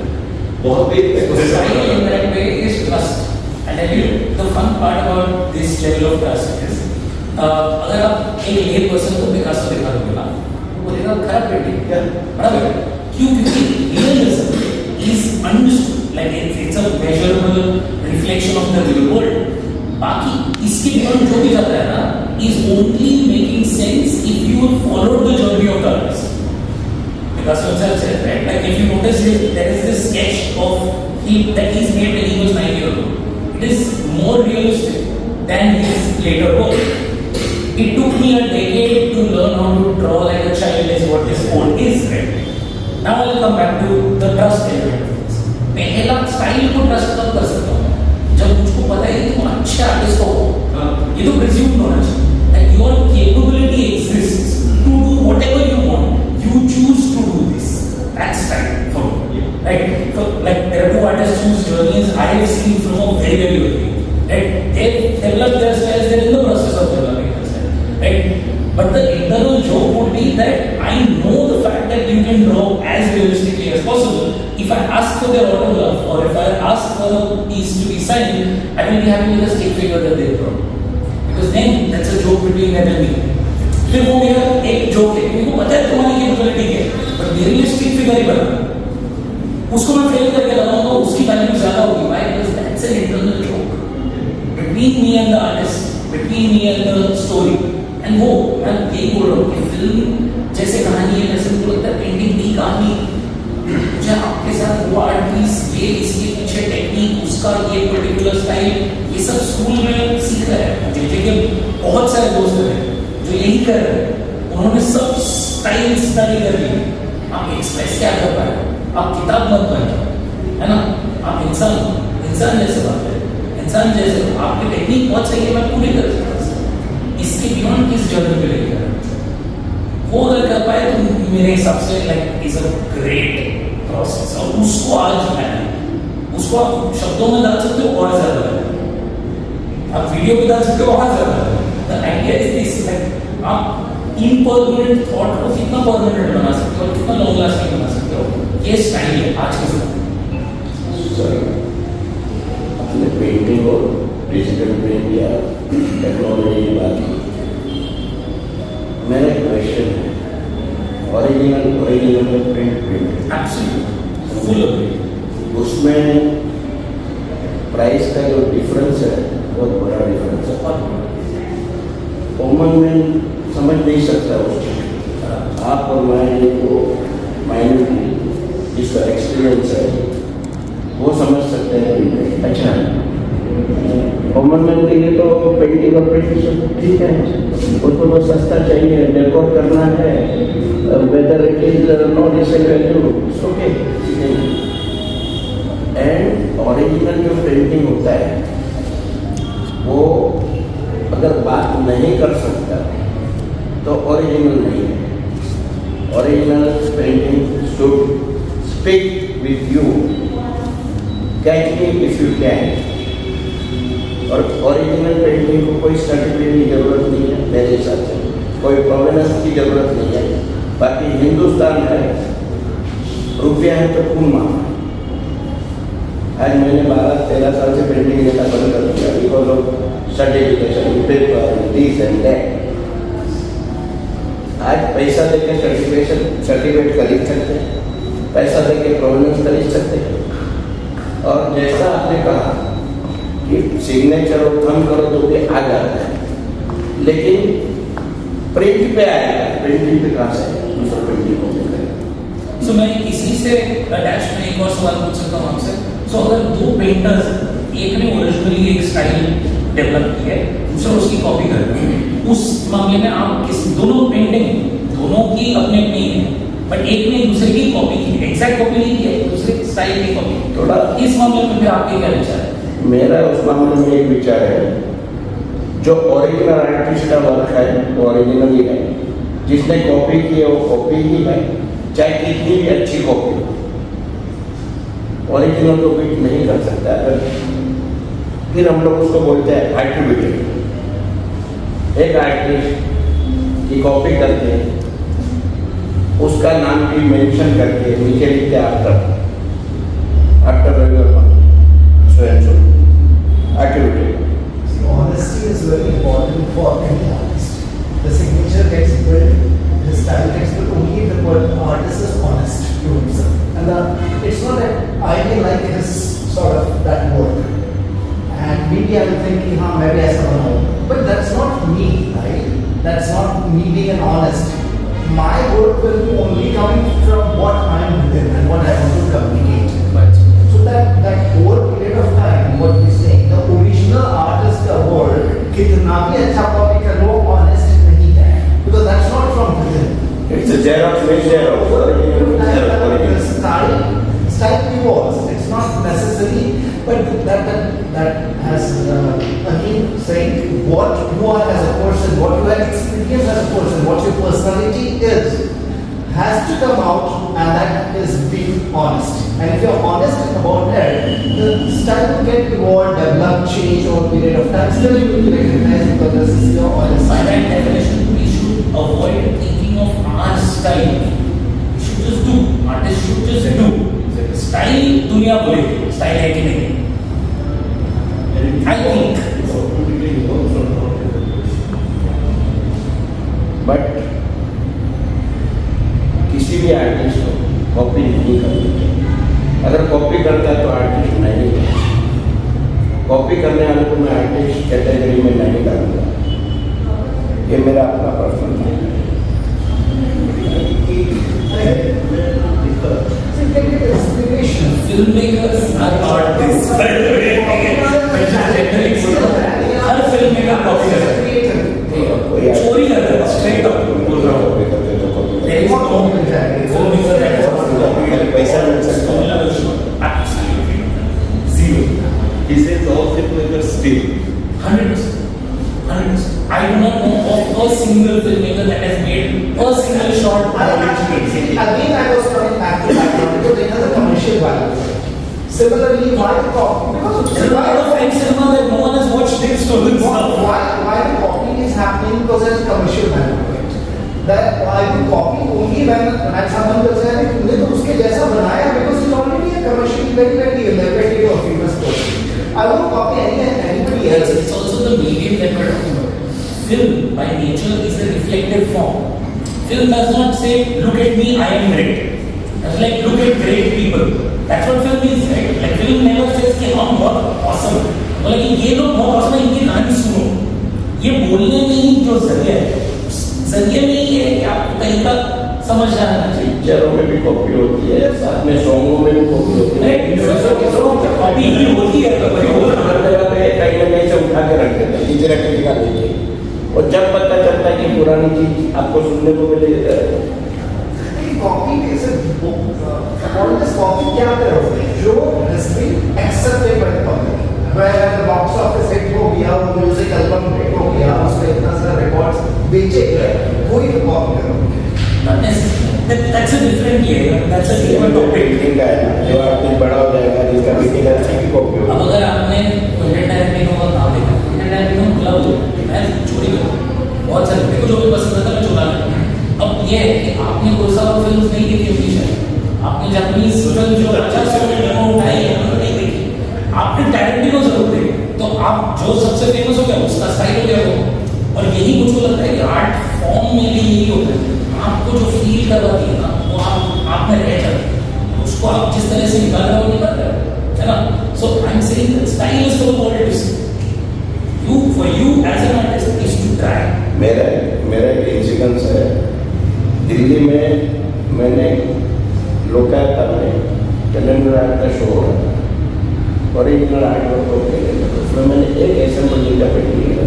बहुत big style in that way is trust. And I tell you, the fun part about this level of trust is, अगर आप एक ले पर्सन को पिकासो दिखा दोगे ना, वो बोलेगा खराब पेंटिंग, क्या बराबर? क्यों? क्योंकि realism is understood, like it's a measurable reflection of the real world. बाकी इसके beyond जो भी जाता है ना, is only making sense if you have followed the journey of the artist. Picasso himself said, right? Like if you notice, there is this sketch of that he's made when he was 9 years old. It is more realistic than his later work. It took me a decade to learn how to draw like a child is what this code is, right? Now I'll come back to the trust element. पहला style को trust कब कर सकता हूँ? जब मुझको पता है कि तुम अच्छे आर्टिस्ट हो, ये तो प्रिज्यूम होना चाहिए that your capability exists to do whatever you want. You choose to do this. That's style for me, right? So like there are two artists whose journeys I have seen from a very very early, right? They've developed their styles. They're in the process of developing their style, right? But the internal joke would be that I know the fact that you can draw as realistically as possible. If I ask for their autograph or if I ask for a piece to be signed, I will be happy with the stick figure that they've drawn. Because then that's a joke between them and me. फिर वो मेरा एक joke है, मेरे को पता है तुम्हारी कैपेबिलिटी है, बट मेरे लिए स्टिक फिगर ही बना, उसको मैं फेल करके लगाऊंगा, उसकी वैल्यू ज्यादा होगी. Why? Because that's an internal joke between me and the artist, between me and the story. And वो मैं यही बोल रहा हूँ कि फिल्म जैसे कहानी है, वैसे मुझे लगता है पेंटिंग भी कहानी. मुझे आपके साथ वो आर्ट पीस, ये इसके पीछे टेक्निक, उसका ये पर्टिकुलर स्टाइल, ये सब स्कूल में सीख रहे हैं. जैसे बहुत सारे दोस्त हैं जो यही कर रहे हैं, उन्होंने सब स्टाइल स्टडी कर ली. आप एक्सप्रेस क्या कर पाए? आप किताब मत पढ़ो, है ना? आप इंसान जैसे बात करें, इंसान जैसे आपकी टेक्निक बहुत सही है, मैं पूरी कर सकता हूँ. इसके बियॉन्ड किस जर्नी पे लेकर वो अगर कर पाए तो मेरे हिसाब से like is a great process. और उसको आज मैंने उसको आप शब्दों में डाल सकते हो और ज्यादा, आप वीडियो में डाल सकते हो और ज्यादा. The idea is this, like आप impermanent thought को कितना permanent बना सकते हो, कितना long lasting बना सकते हो, ये स्टाइल है आज के समय. सर, अपने एब्सोल्युटली फुल अग्री। उसमें प्राइस का जो डिफरेंस है बहुत बड़ा डिफरेंस है। कॉमन मैन समझ नहीं सकता उसको। आप और मैं को माइन्यूटली जिसका एक्सपीरियंस है वो समझ सकते हैं। अच्छा, कॉमन मैन के लिए तो पेंटिंग और प्रेजेंटेशन ठीक है, उसको तो सस्ता चाहिए, डेकोर करना है, whether it is not value okay. And original जो पेंटिंग होता है वो अगर बात नहीं कर सकता तो ओरिजिनल नहीं है। Original painting should speak with you, catch me if you can. और ओरिजिनल पेंटिंग को कोई सर्टिफिकेट की जरूरत नहीं है मेरे हिसाब से, कोई प्रोवेनेंस की जरूरत नहीं है। बाकी हिंदुस्तान है, रुपया है तो खून मांग। आज मैंने 12-13 साल से पेंटिंग लेना बंद कर दिया because of certification, paper, this and that. आज पैसा देकर सर्टिफिकेट खरीद सकते हैं, पैसा देकर प्रोवेनेंस खरीद सकते हैं। और जैसा आपने कहा कि सिग्नेचर और थंब करो तो भी आ जाता है, लेकिन प्रिंट पे आएगा, प्रिंटिंग पे कहाँ से दूसरा प्रिंटिंग हो जाएगा। सो मैं इसी से अटैच में एक और सवाल पूछ सकता हूँ आपसे। सो अगर दो पेंटर्स, एक ने ओरिजिनली एक स्टाइल डेवलप की है, दूसरा उसकी कॉपी कर रहे हैं, उस मामले में आप किस दोनों पेंटिंग दोनों की अपने अपनी है, बट एक ने दूसरे की कॉपी की, एग्जैक्ट कॉपी नहीं की है, दूसरे स्टाइल की कॉपी। थोड़ा इस मामले में फिर आपके क्या विचार है? मेरा उस मामले में एक विचार है, जो ओरिजिनल आर्टिस्ट का वर्क है वो ओरिजिनल ही है, जिसने कॉपी की है वो कॉपी ही है, चाहे कितनी भी अच्छी कॉपी। ओरिजिनल को बीट नहीं कर सकता। अगर फिर हम लोग उसको बोलते हैं एट्रीब्यूटेड। एक आर्टिस्ट की कॉपी करके उसका नाम भी मेंशन करके नीचे लिखते after attributed. See, honesty is very important for any artist. The signature gets built, the style gets built only if the artist is honest to himself. And it's not that I may like his sort of that work, and maybe I will think, हाँ मैं भी ऐसा बनाऊँ, but that's not me, right? That's not me being an honest. My work will be only coming from what I am within and what I want to communicate. So that whole period of time, what we saying, the original artist का work कितना भी अच्छा copy कर लो, honest नहीं है, because that's not from within. It's a Xerox, made Xerox. Style evolves. It's not necessary, but that has again saying what you are as a person, what you have experienced as a person, what your personality is, has to come out, and that is being honest. And if you're honest about it, the style will get evolved, developed, change over a period of time. Still, you will be recognized because this is your honest. By that definition, we should avoid thinking of our style. We should just do. Artists should just do. Style दुनिया बोलेगी, style है कि नहीं? I think. But किसी भी artist को copy नहीं करनी चाहिए। अगर कॉपी करता है तो आर्टिस्ट नहीं है। कॉपी करने वाले को मैं आर्टिस्ट कैटेगरी में नहीं डालूंगा। ये मेरा अपना पर्सनल है। Filmmakers are artists. Her filmmaker copy करता है, चोरी करता है, स्ट्रेट अप बोल रहा हूँ। पैसा मिल सकता है। Zero. He says all filmmakers steal. 100%. 100%. I do not know of a single filmmaker that has made a single shot. Again, I was coming back to that because it has a commercial value. Similarly, why the copy? Because There's a lot of French cinema that no one has watched this stolen stuff. why the copying is happening? Because there's commercial value to it. That why the copy only when someone will say, तुमने तो उसके जैसा बनाया because it's already a commercially very elaborate or famous person. I won't copy anybody else. It's also the medium that we're talking about. Film, by nature, is a reflective form. Film does not say, look at me, I am great. It's like, look at will never say कि हम बहुत awesome, मतलब कि ये लोग बहुत awesome है, इनकी कहानी सुनो। ये बोलने में ही जो जरिया है, जरिए में ही है कि आपको कहीं का समझ जाना चाहिए। पिक्चरों में भी कॉपी होती है, साथ में सॉन्गों में भी कॉपी होती है, कॉपी ही होती है, हर जगह पे कहीं ना कहीं से उठा के रख देते हैं, इजरा के निकाल देंगे, और जब पता चलता है कि पुरानी चीज आपको सुनने को मिलेगी। कॉपी कॉपी क्या करो जो accepted by the public, where the box office hit हो गया, वो म्यूजिक एल्बम हिट हो गया, उसमें इतना सारा रिकॉर्ड्स बेचे गए, वही तो कॉपी करो। Not necessarily. That's a different game. That's a different topic. ठीक है, जो आपने बड़ा हो जाएगा, जिसका भी अच्छी की कॉपी अब होगी। अगर आपने कंटेंट डायरेक्टिंग का काम देखा, कंटेंट डायरेक्टिंग क्लब मैं चोरी करूँ, बहुत सारे मेरे को जो भी पसंद आता है मैं चुरा लेता हूँ। अब ये है कि आपने कोई सा फिल्म नहीं देखी होगी शायद, आपने जापानीज फिल्म जो 50 मिनट में उठाई है नहीं देखी, आपने टैरेंटिनो जरूर देखी, तो आप जो सबसे फेमस हो गया उसका स्टाइल हो गया वो। और यही मुझको लगता है कि आर्ट फॉर्म में भी यही होता है, आपको जो फील करवाती है ना वो आप में रह जाती है, उसको आप जिस तरह से निकाल रहे हो निकाल रहे हो, है ना। So I am saying that style is for what it is, you for you as an artist is to try. मेरा एक इंसिडेंस है, दिल्ली में मैंने लोकायता में कैलेंडर आर्ट का शो हो रहा था, ओरिजिनल आर्ट वर्क होते हैं, उसमें मैंने एक ऐसा मंदिर का पेंटिंग लिया,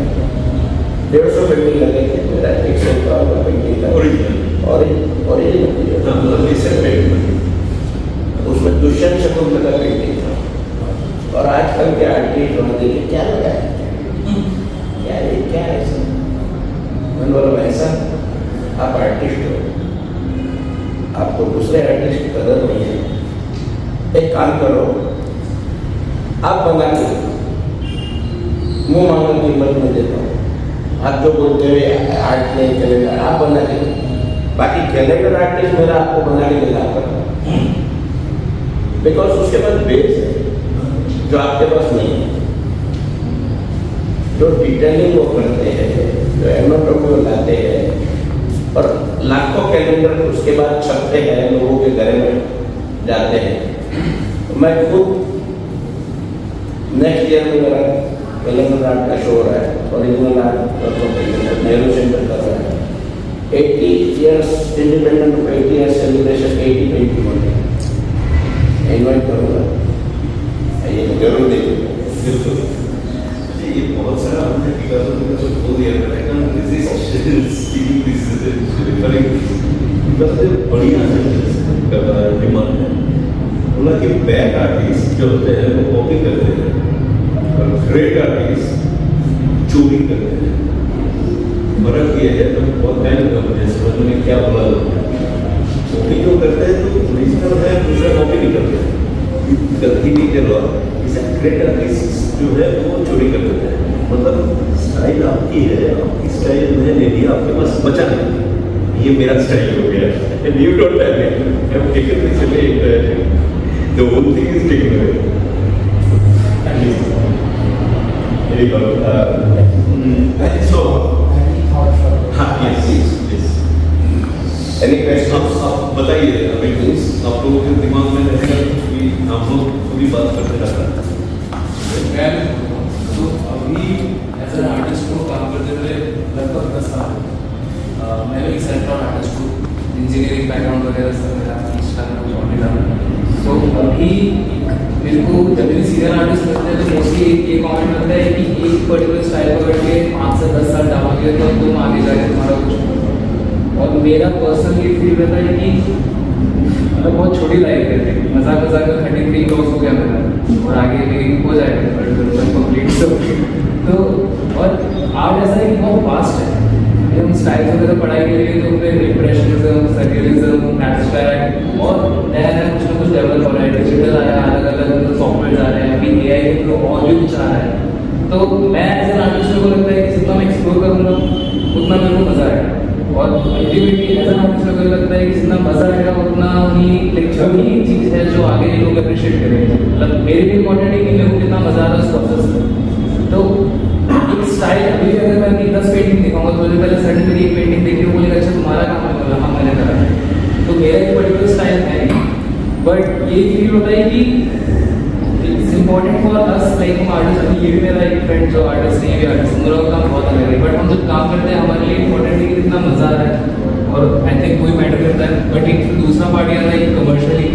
150 पेंटिंग लगे थे, मेरा 100 का पेंटिंग था ओरिजिनल, उसमें दुष्यंत शकुंतला का पेंटिंग था। और आजकल के आर्टिस्ट वहाँ देखे क्या लगा है, क्या है ऐसा, मैंने बोला वैसा आप आर्टिस्ट हो, आपको दूसरे आर्टिस्ट की कदर नहीं है, एक काम करो आप बना के मुँह मांगने की कीमत में देता हूँ, आप जो बोलते हुए आर्ट नहीं कैलेंडर आप बना के, बाकी कैलेंडर आर्टिस्ट मेरा आपको बना के देना पड़ता, बिकॉज उसके पास बेस है जो आपके पास नहीं है, जो डिटेलिंग वो करते हैं, जो एनोटॉमी वो लाते हैं, और लाखों कैलेंडर उसके बाद छपते हैं, लोगों के घर में जाते हैं। मैं खुद नेक्स्ट ईयर में मेरा कैलेंडर आर्ट का शो हो रहा है, ओरिजिनल आर्ट नेहरू सेंटर कर रहा है, 80 years independent of 80 years celebration 80 painting होने इन्वाइट करूँगा, ये जरूर देखिएगा। ये बहुत सारा हमने बोल दिया था, I can resist speaking this referring, मतलब बढ़िया डिमांड है। बोला कि बैड आर्टिस्ट जो होते हैं वो कॉपी करते हैं और ग्रेट आर्टिस्ट चोरी करते हैं। फर्क ये है, तो बहुत टाइम समझ में क्या बोला कॉपी जो करते हैं तो ओरिजिनल है, दूसरा कॉपी नहीं करते हैं, गलती नहीं कर रहा। ग्रेट आर्टिस्ट जो है वो चोरी कर देते हैं, मतलब स्टाइल आपकी है, आपकी स्टाइल मैंने ले लिया, आपके पास बचा नहीं, ये मेरा स्टाइल हो गया, and you don't have it, I have taken this away, the whole thing is taken away. Very good. So हाँ, यस यस, एनी क्वेश्चन आप बताइए अभी प्लीज, आप लोगों के दिमाग में रहेगा कुछ भी, आप लोग पूरी बात करते रहता है। तो अभी एज एन आर्टिस्ट को काम करते हुए लगभग 10 साल, मैं एक सेल्फ टॉट आर्टिस्ट हूँ, इंजीनियरिंग बैकग्राउंड वगैरह सब मेरा कुछ ऑलरेडी रहा। सो अभी मेरे को जब मेरे सीनियर आर्टिस्ट लगते हैं तो मोस्टली ये कॉमेंट लगता है कि एक पर्टिकुलर स्टाइल पकड़ के 5 से 10 साल डालोगे तो तुम आगे जाके तुम्हारा कुछ। और मेरा पर्सनली फील रहता है कि मतलब बहुत छोटी लाइफ है, मजाक मजाक में 33 क्रॉस हो गया मेरा, और आगे भी हो जाएगा कंप्लीट सब। तो और आर्ट ऐसा है कि बहुत वास्ट है, हम स्टाइल्स वगैरह पढ़ाई के लिए तो फिर इम्प्रेशनिज्म, सर्रियलिज्म, एब्स्ट्रैक्ट और नया नया कुछ ना कुछ डेवलप हो रहा है, डिजिटल आया, अलग अलग सॉफ्टवेयर आ रहे हैं, अभी AI के थ्रू और भी कुछ आ रहा है। तो मैं एज एन आर्टिस्ट को लगता है कि जितना मैं एक्सप्लोर करूँगा उतना मेरे को मजा आएगा, और अल्टीमेटली एज एन आर्टिस्ट को लगता है कि जितना मजा आएगा उतना ही वही चीज़ है जो आगे लोग अप्रिशिएट करेंगे। मतलब मेरे लिए इम्पोर्टेंट है कि मेरे को कितना मजा आ रहा है उस प्रोसेस में। तो एक स्टाइल अभी अगर मैं 10 पेंटिंग दिखाऊंगा तो मुझे पहले सडन मेरी एक पेंटिंग देखी वो बोलेगा अच्छा तुम्हारा काम है, बोला हाँ मैंने करा है। तो मेरा एक पर्टिकुलर स्टाइल है, बट ये फील होता है कि इम्पोर्टेंट फॉर अस लाइक हम आर्टिस्ट, अभी ये भी मेरा एक फ्रेंड जो आर्टिस्ट नहीं है, आर्टिस्ट हम लोगों का काम बहुत अलग है, बट हम जब काम करते हैं हमारे लिए इम्पोर्टेंट है कि कितना मजा आ रहा है, और आई थिंक वही मैटर करता है। बट एक दूसरा पार्ट ये आता है कमर्शियली,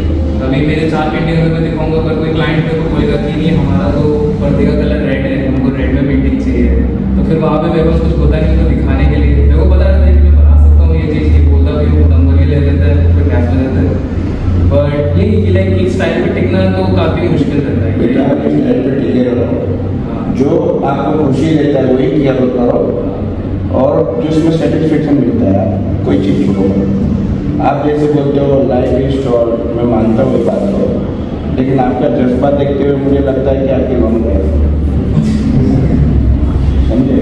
अभी मेरे 4 पेंटिंग मैं दिखाऊंगा, अगर कोई क्लाइंट मेरे को बोलेगा कि नहीं हमारा तो पर्दे का कलर रेड है, हमको रेड में पेंटिंग चाहिए, तो फिर वहाँ पे मेरे पास कुछ होता नहीं उनको दिखाने के लिए। मेरे को पता रहता है कि मैं बना सकता हूँ ये चीज़, ये बोलता भी हूँ, नंबर भी ले लेता है, फिर कैश में देता है, बट ये कि लाइक एक स्टाइल पे टिकना तो काफ़ी मुश्किल रहता है। बेटा आप इस स्टाइल पे टिके रहो, जो आपको खुशी देता है वही किया करो, और जिसमें सेटिस्फेक्शन मिलता है आप कोई चीज़ छोड़ो। आप जैसे बोलते हो लाइफ इज शॉर्ट, मैं मानता हूँ ये बात को, लेकिन आपका जज्बा देखते हुए मुझे लगता है कि आपके लॉन्ग है, समझे?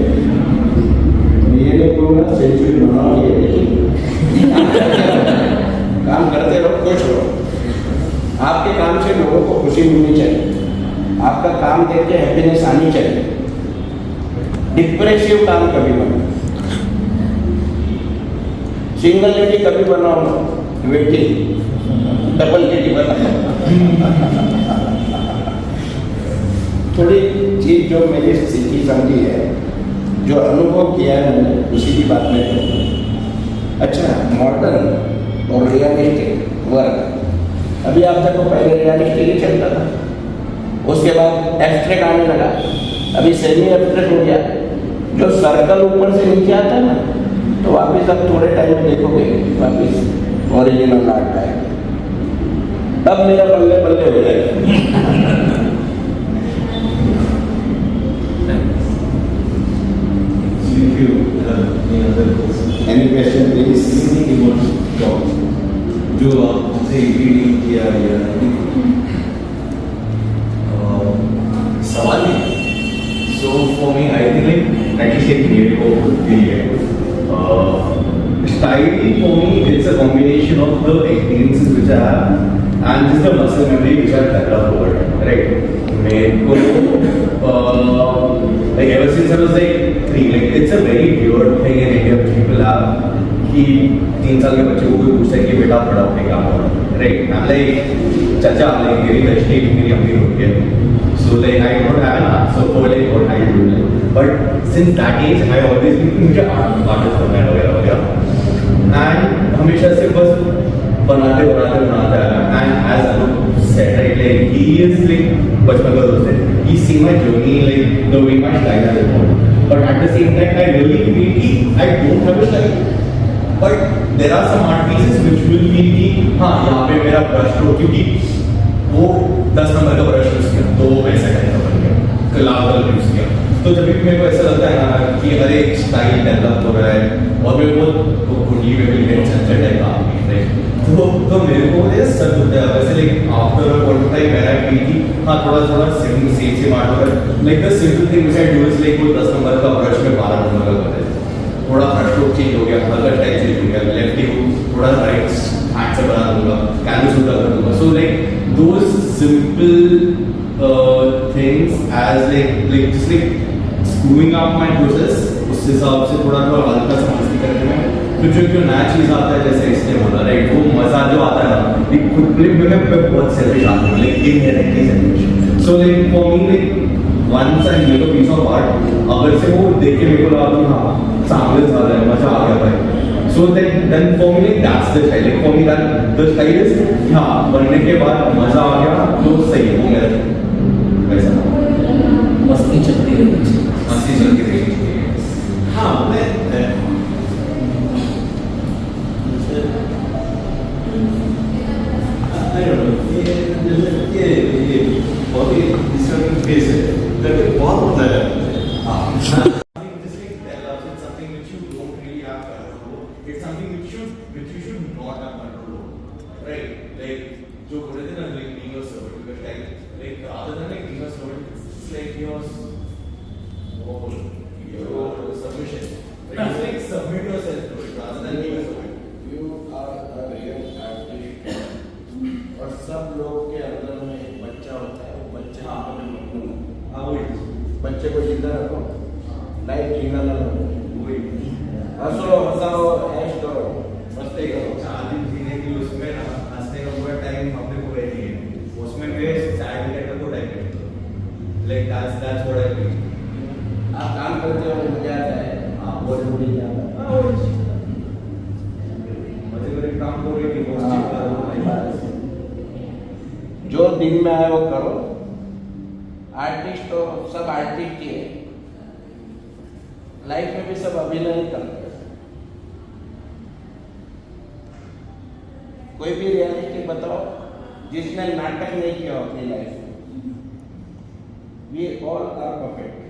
ये नहीं बोलूँगा सेंचुरी बनाओ, ये देखिए काम करते रहो, खुश रहो। आपके काम से लोगों को खुशी मिलनी चाहिए, आपका काम देख के हैप्पीनेस आनी चाहिए। डिप्रेसिव काम कभी मत, सिंगल लेडी कभी बनाओ ना, वेटिंग डबल लेडी बनाओ। थोड़ी चीज जो मैंने सीखी समझी है, जो अनुभव किया है मैंने, उसी की बात में करूँ। अच्छा, मॉडर्न और रियलिस्टिक वर्क, अभी आप तक पहले रियलिस्टिक ही चलता था, उसके बाद एब्स्ट्रैक्ट आने लगा, अभी सेमी एब्स्ट्रैक्ट हो गया। जो सर्कल ऊपर से नीचे आता है ना, तो वापिस आप थोड़े टाइम में देखोगे वापिस ओरिजिनल आर्ट है। तब मेरा बल्ले बल्ले हो जाएगा। Any question, please? जो आपसे डील किया गया सवाल है। So for me, I think like at least a creative style for me, it's a combination of the experiences which I have and just the muscle memory which I have developed over time, right? मेरे को like ever since I was like 3, like it's a very weird thing in India which people have कि 3 साल के बच्चे को कोई पूछता है कि बेटा बड़ा होने क्या होगा, right? I'm like चाचा, like मेरी दृष्टि मेरी अम्मी होती है, so like I don't have an answer for like what I do, like, but since that age I always been मुझे आर्टिस्ट बनना है वगैरह वगैरह, and हमेशा से बस बनाते आया, and as Anub said, right, like he is like बचपन का दोस्त है, he see my journey, like the way my style has evolved, but at the same time I really feel कि I don't have a style, but there are some art pieces which will feel कि हाँ यहाँ पे मेरा brush stroke, क्योंकि वो 10 number का brush use किया तो वैसा टाइप का बन गया, लाल कलर यूज किया, तो जब भी मेरे को ऐसा लगता है ना कि अरे स्टाइल डेवलप हो रहा है और मेरे को कुंडली में भी सेंसर टाइप का तो मेरे को ये सर होता है वैसे like after a point of time मेरा फील कि हाँ थोड़ा सेम आर्ट होगा, like the simple thing which I do is like वो 10 नंबर का ब्रश में 12 नंबर का कर देता, थोड़ा ब्रश स्ट्रोक चेंज हो गया, हल्का स्टाइल चेंज हो गया, लेफ्ट ही थोड़ा राइट हैंड से बना दूंगा, कैनवस उल्टा कर दूंगा, so like those simple things as like just like screwing up my process, उस हिसाब से थोड़ा हल्का सा मस्ती करने में तो जो नया चीज आता है, जैसे इसने बोला राइट, वो मजा जो आता है ना, एक खुद मैं बहुत सेल्फिश आदमी हूँ, like inherently selfish, so like for me like once I make a piece of art, अगर से वो देख के मेरे को लगा कि हाँ सामने ज्यादा है, मजा आ गया भाई, so then for me like that's the style, like for me that the style is हाँ बनने के बाद मजा आ गया तो सही है, वो मेरा वैसा मस्ती चलती है, मस्ती चलती रही। हाँ मैं ये बहुत ही डिस्टर्बिंग फेस है, करके बहुत होता है। Something which you don't really have control over. It's something which you should not have control over, right? Like जो बोले थे ना, like being a servant, because like rather than like being a servant, it's like your submission. Like it's like submit yourself to it rather than being a servant. You are a real artist, और सब लोग के अंदर में एक बच्चा होता है, वो बच्चे बच्चे को जिंदा रखो, लाइफ जीना ना लो, हंसो हंसाओ ऐश करो मस्ती करो, शादी जीने की उसमें हंसने का पूरा टाइम अपने को बैठी है, उसमें मैं सैड करने को टाइम नहीं, Like that's what I mean. आप काम करते हो मजा आता है आप बोल बोल जाता है मजे में काम करोगे कि पॉजिटिव करो जो दिन में आए वो करो आर्टिस्ट तो सब आर्टिस्ट ही है लाइफ में भी सब अभिनय करते हैं कोई भी रियलिटी बताओ जिसने नाटक नहीं किया अपनी लाइफ में we all are perfect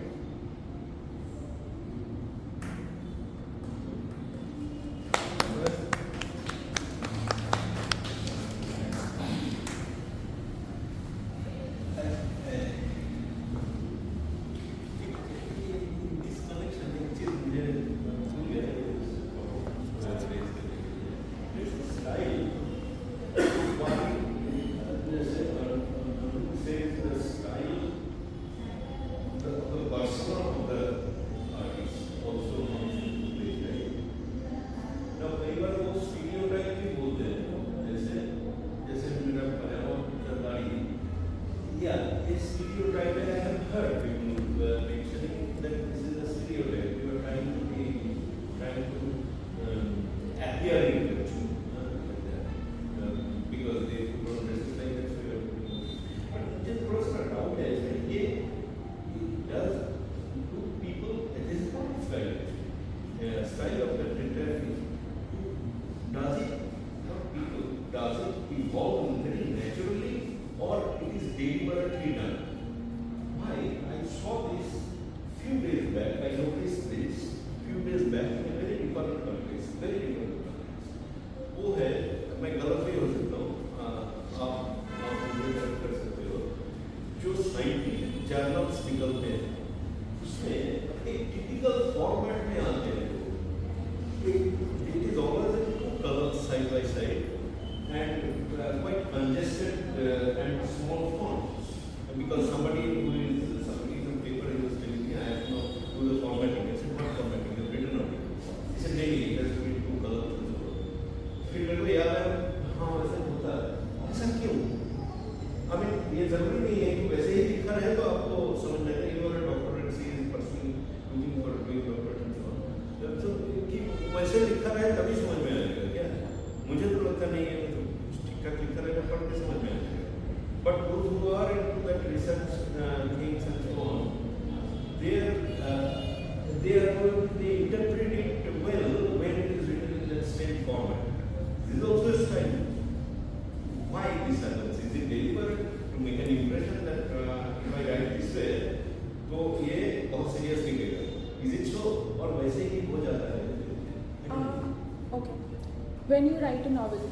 When you write a novel,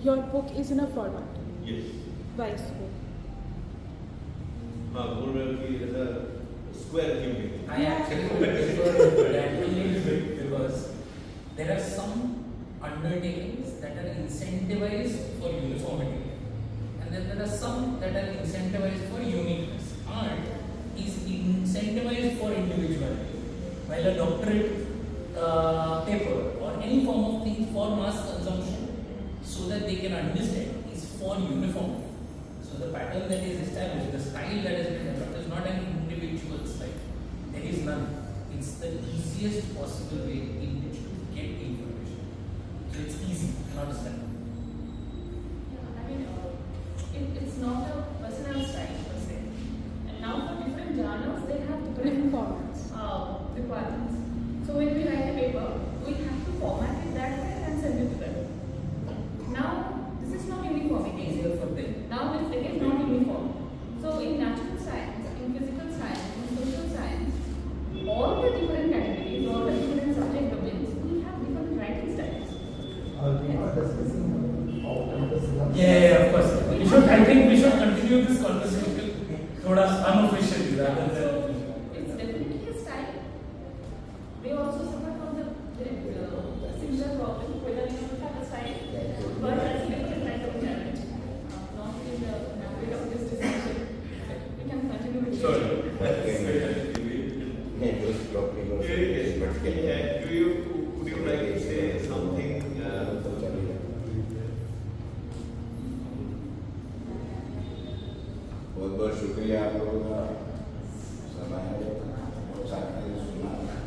your book is in a format. Yes. Why so? बोल रहे हो कि ऐसा स्क्वायर क्यों नहीं? I actually prefer that because there are some undertakings that are incentivized for uniformity, and then there are some that are incentivized for uniqueness. Art is incentivized for individuality, while a doctorate paper or any form of thing for mass consumption so that they can understand is for uniformity. So the pattern that is established, the style that has been developed is not an individual style. There is none. It's the easiest possible way in which to get information. So it's easy, not standard. Yeah, I mean, it's not a personal style per se. And now for different genres, they have different formats. Requirements. So when we write a paper, we have to format it that way and send it to them. Now, this is not uniform. It is Easier for them. Now it is not uniform. So in natural science, in physical science, in social science, all the different categories, all the different subject domains, we have different writing styles. We are discussing all the syllabus. Yeah, of course. I think we should continue this conversation thoda unofficially rather than officially. It's definitely a style. They also suffer from the similar problem, whether you don't have a style, but that's a different kind of challenge. Not in the ambit of this discussion. We can continue with Sorry. Would you like to say something? वो बहुत बहुत शुक्रिया आप लोगों का। समय बहुत साथ में सुना